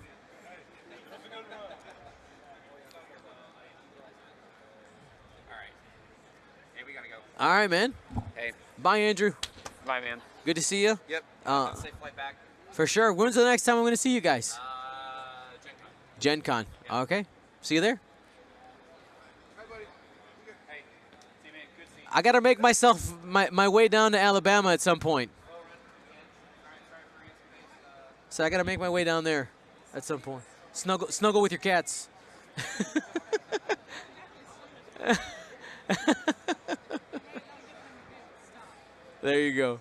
All right, man. Hey. Bye, Andrew. Bye, man. Good to see you. Yep. Safe flight back. For sure. When's the next time I'm going to see you guys? Gen Con. Gen Con. Okay. See you there. Hey, see you, man. Good to see you. I got to make myself my way down to Alabama at some point. So I got to make my way down there at some point. Snuggle with your cats. There you go.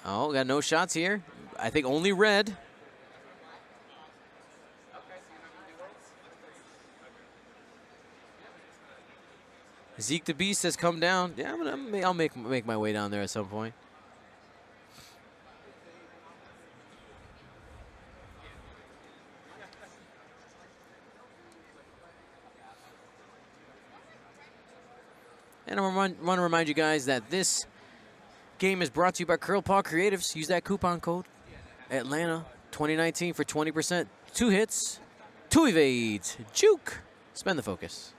Oh, got no shots here. I think only red. Zeke the Beast has come down. Yeah, I'll make my way down there at some point. And I want to remind you guys that this game is brought to you by Paw Creatives. Use that coupon code Atlanta 2019 for 20%. 2 hits, 2 evades, juke. Spend the focus.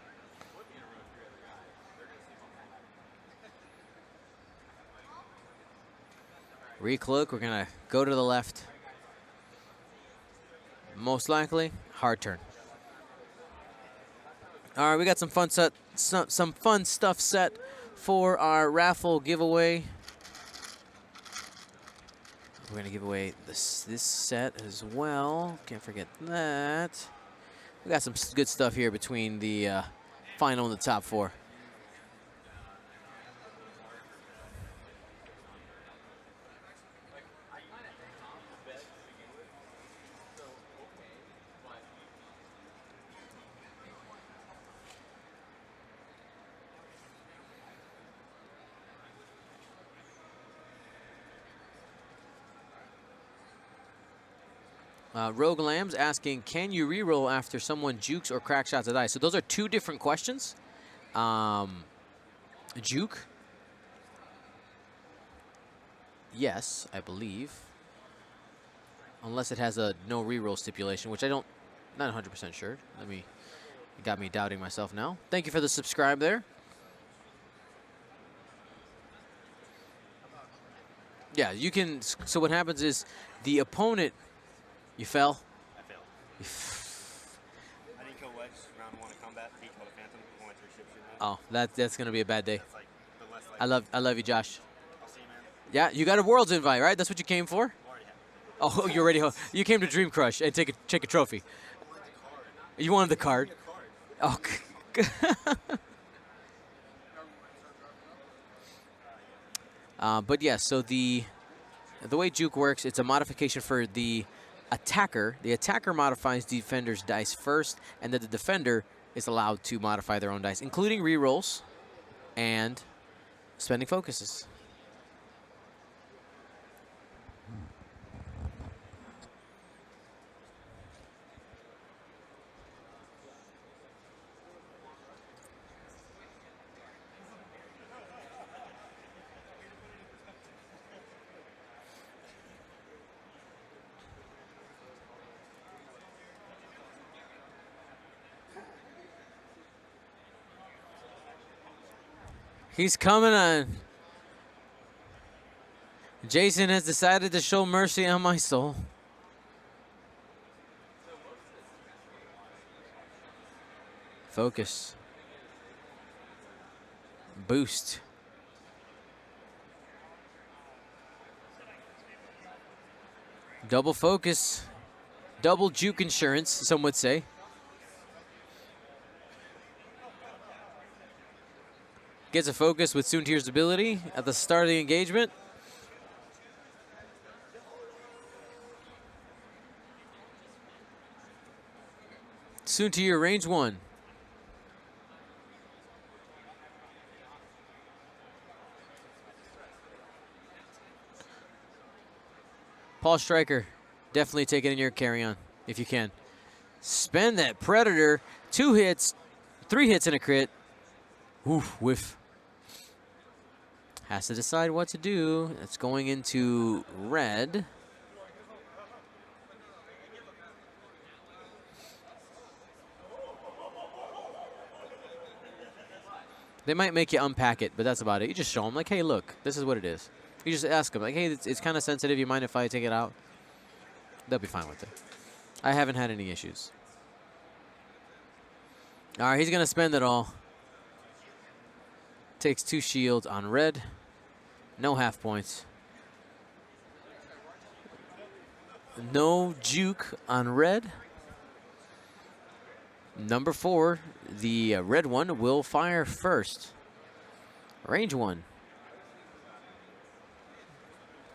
Recloak, we're gonna go to the left. Most likely, hard turn. All right, we got some fun stuff set for our raffle giveaway. We're gonna give away this set as well. Can't forget that. We got some good stuff here between the final and the top 4. Rogue Lamb's asking, can you reroll after someone jukes or crack shots a die? So those are 2 different questions. Juke? Yes, I believe. Unless it has a no reroll stipulation, which not 100% sure. It got me doubting myself now. Thank you for the subscribe there. Yeah, you can. So what happens is the opponent. You fell? I failed. I didn't kill Wedge round 1 of combat. He killed a Phantom. Only 3 ships in that. Oh, that's going to be a bad day. That's like the less likely. I love you, Josh. I'll see you, man. Yeah, you got a Worlds invite, right? That's what you came for? Already have. Oh, you're ready. You came to Dream Crush and take a trophy. You wanted the card. Oh. But yeah, so the way Juke works, it's a modification for the attacker. The attacker modifies defender's dice first, and then the defender is allowed to modify their own dice, including rerolls and spending focuses. He's coming on. Jason has decided to show mercy on my soul. Focus. Boost. Double focus. Double juke insurance, some would say. Gets a focus with Soontir's ability at the start of the engagement. Soontir, range 1. Paul Stryker, definitely take it in your carry-on if you can. Spend that Predator. 2 hits, 3 hits and a crit. Oof, whiff. Has to decide what to do. It's going into red. They might make you unpack it, but that's about it. You just show them, like, hey, look, this is what it is. You just ask them, like, hey, it's kind of sensitive. You mind if I take it out? They'll be fine with it. I haven't had any issues. All right, he's going to spend it all. Takes 2 shields on red. No half points. No juke on red. Number 4, the red one, will fire first. Range 1.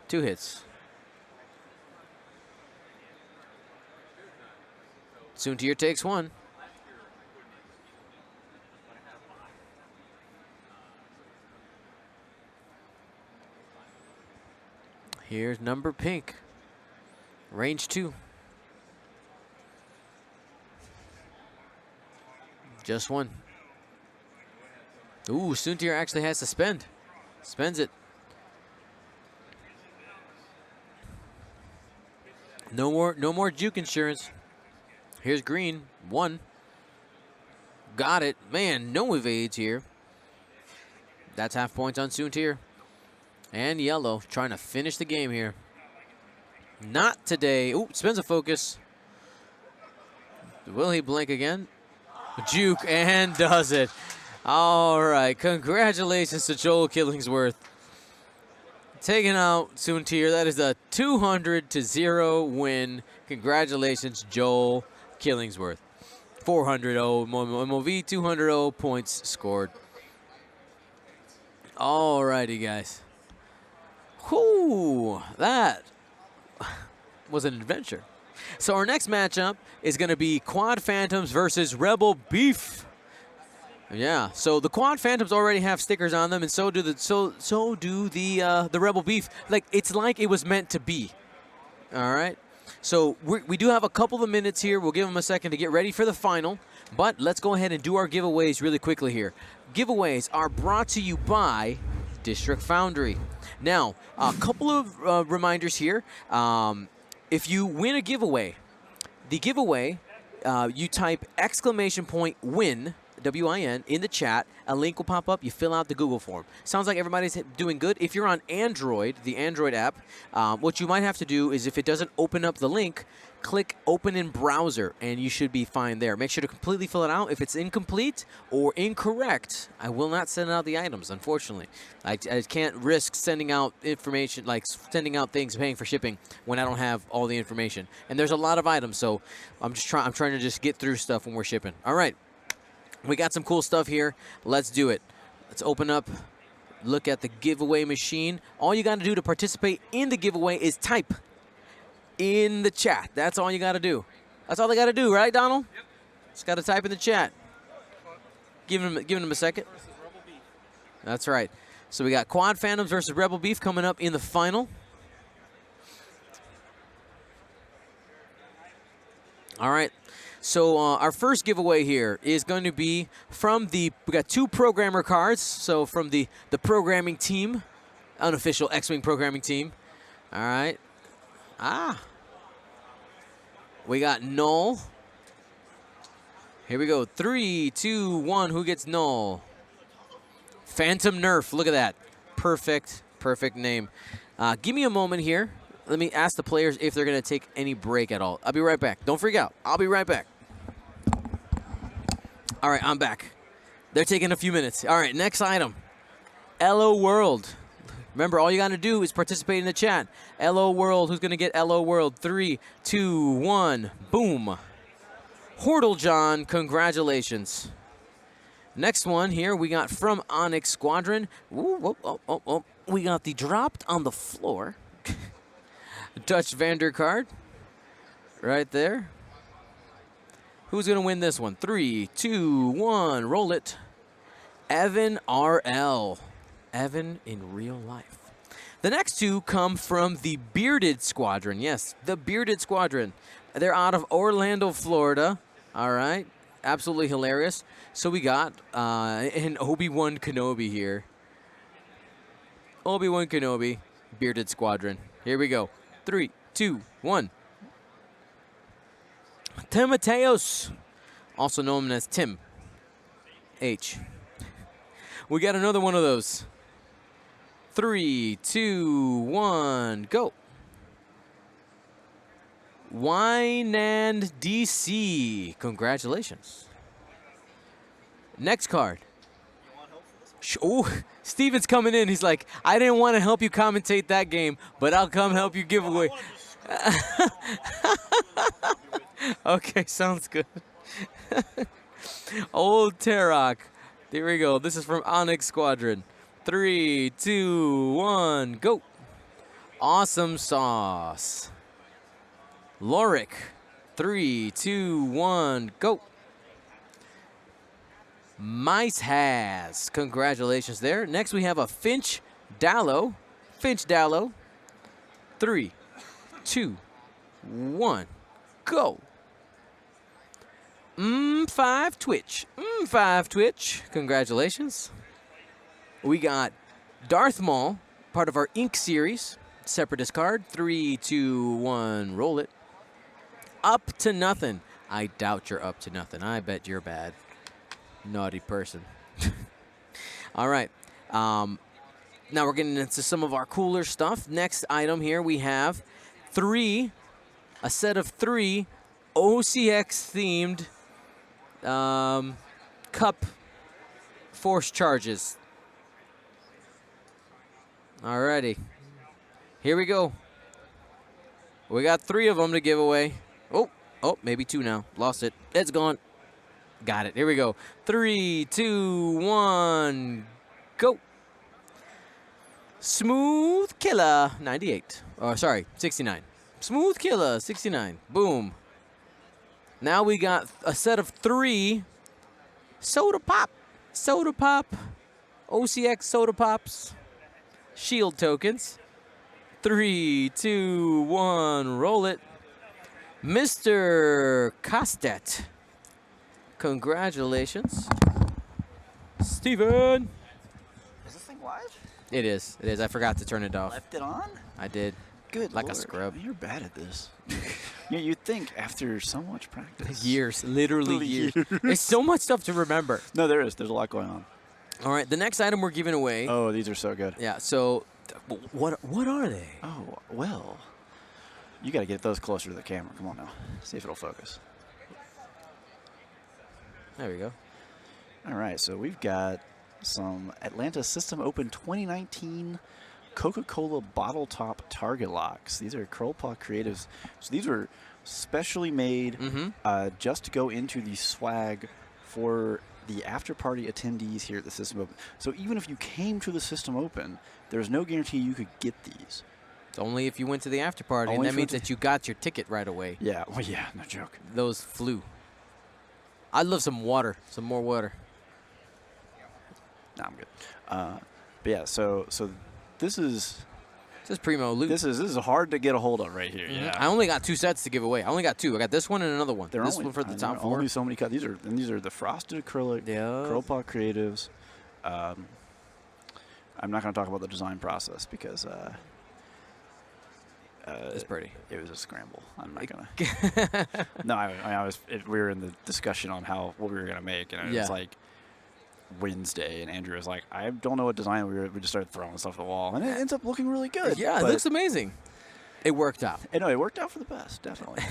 2 hits. Soontir takes 1. Here's number pink. Range 2. Just 1. Ooh, Soontir actually has to spend. Spends it. No more juke insurance. Here's green. 1. Got it. Man, no evades here. That's half points on Soontir. And yellow trying to finish the game here. Not today. Ooh, spends a focus. Will he blink again? Juke and does it. All right, congratulations to Joel Killingsworth. Taking out Soontir. That is a 200-0 win. Congratulations, Joel Killingsworth. 400-0 MOV, 200-0 points scored. All righty, guys. Whoo, that was an adventure. So our next matchup is going to be Quad Phantoms versus Rebel Beef. Yeah, so the Quad Phantoms already have stickers on them, and so do the Rebel Beef. Like, it's like it was meant to be. All right. So we do have a couple of minutes here. We'll give them a second to get ready for the final. But let's go ahead and do our giveaways really quickly here. Giveaways are brought to you by District Foundry. Now, a couple of reminders here. If you win a giveaway, the giveaway, you type !win, W-I-N, in the chat. A link will pop up. You fill out the Google form. Sounds like everybody's doing good. If you're on Android, the Android app, what you might have to do is if it doesn't open up the link, click Open in Browser, and you should be fine there. Make sure to completely fill it out. If it's incomplete or incorrect, I will not send out the items, unfortunately. I can't risk sending out information, like sending out things, paying for shipping, when I don't have all the information. And there's a lot of items, so I'm trying to just get through stuff when we're shipping. All right. We got some cool stuff here. Let's do it. Let's open up, look at the giveaway machine. All you got to do to participate in the giveaway is type in the chat. That's all you got to do. That's all they got to do, right, Donald? Yep. Just got to type in the chat. Giving them a second. That's right. So we got Quad Phantoms versus Rebel Beef coming up in the final. All right. So our first giveaway here is going to be from we got 2 programmer cards. So from the programming team, unofficial X-Wing programming team. All right. We got Null. Here we go. 3, 2, 1. Who gets Null? Phantom Nerf. Look at that. Perfect name. Give me a moment here. Let me ask the players if they're going to take any break at all. I'll be right back. Don't freak out. I'll be right back. All right, I'm back. They're taking a few minutes. All right, next item. LO World. Remember, all you got to do is participate in the chat. LO World. Who's going to get LO World? 3, 2, 1. Boom. Hortle John, congratulations. Next one here we got from Onyx Squadron. Ooh, we got the dropped on the floor. Dutch Vander card. Right there. Who's going to win this one? 3, 2, 1. Roll it. Evan RL. Evan in real life. The next two come from the Bearded Squadron. Yes, the Bearded Squadron. They're out of Orlando, Florida. All right. Absolutely hilarious. So we got an Obi-Wan Kenobi here. Obi-Wan Kenobi, Bearded Squadron. Here we go. 3, 2, 1. Tim Mateos, also known as Tim H. We got another one of those. 3, 2, 1, go. Wynand DC. Congratulations. Next card. Oh, Steven's coming in. He's like, I didn't want to help you commentate that game, but I'll come help you give away. Okay, sounds good. Old Tarok. There we go. This is from Onyx Squadron. 3, 2, 1, go. Awesome Sauce. Loric. 3, 2, 1, go. Mice Has. Congratulations there. Next we have a Finch Dallow. Finch Dallow. 3, 2, 1, go. 5 Twitch. 5 Twitch. Congratulations. We got Darth Maul, part of our Ink series. Separatist card. 3, 2, 1, roll it. Up to nothing. I doubt you're up to nothing. I bet you're bad. Naughty person. All right. Now we're getting into some of our cooler stuff. Next item here we have a set of 3 OCX-themed cup force charges. Alrighty. Here we go. We got 3 of them to give away. Oh, maybe 2 now. Lost it. It's gone. Got it. Here we go. 3, 2, 1, go. Smooth Killer 98. Oh, sorry, 69. Smooth Killer 69. Boom. Now we got a set of 3 Soda Pop. OCX Soda Pops. Shield tokens. 3, 2, 1, roll it. Mr. Costet. Congratulations. Steven. Is this thing live? It is. It is. I forgot to turn it off. Left it on? I did. Good Like a Lord. scrub. You're bad at this. You'd think after so much practice. Years. Literally years. There's so much stuff to remember. No, there is. There's a lot going on. All right. The next item we're giving away. Oh, these are so good. Yeah. So what are they? Oh, well. You got to get those closer to the camera. Come on now. See if it'll focus. There we go. All right. So we've got some Atlanta System Open 2019 Coca-Cola bottle top target locks. These are Paw Creatives. So these are specially made just to go into the swag for the after party attendees here at the System Open. So even if you came to the System Open, there's no guarantee you could get these. It's only if you went to the after party, and that means that you got your ticket right away. Yeah. Well, yeah. No joke. Those flew. I'd love some water. Some more water. No, I'm good. But yeah. So this is primo loot. This is hard to get a hold of right here. Yeah. I only got 2 sets to give away. I only got 2. I got this one and another one. They're this only, one for the I top know, 4. Only so many cuts. These are the frosted acrylic. Yeah. Paw Creatives. I'm not going to talk about the design process because it's pretty. It was a scramble. I'm not gonna. No, we were in the discussion on what we were gonna make, and it was like Wednesday, and Andrew was like, "I don't know what design." We just started throwing stuff at the wall, and it ends up looking really good. Yeah, it looks amazing. It worked out. No, it worked out for the best, definitely.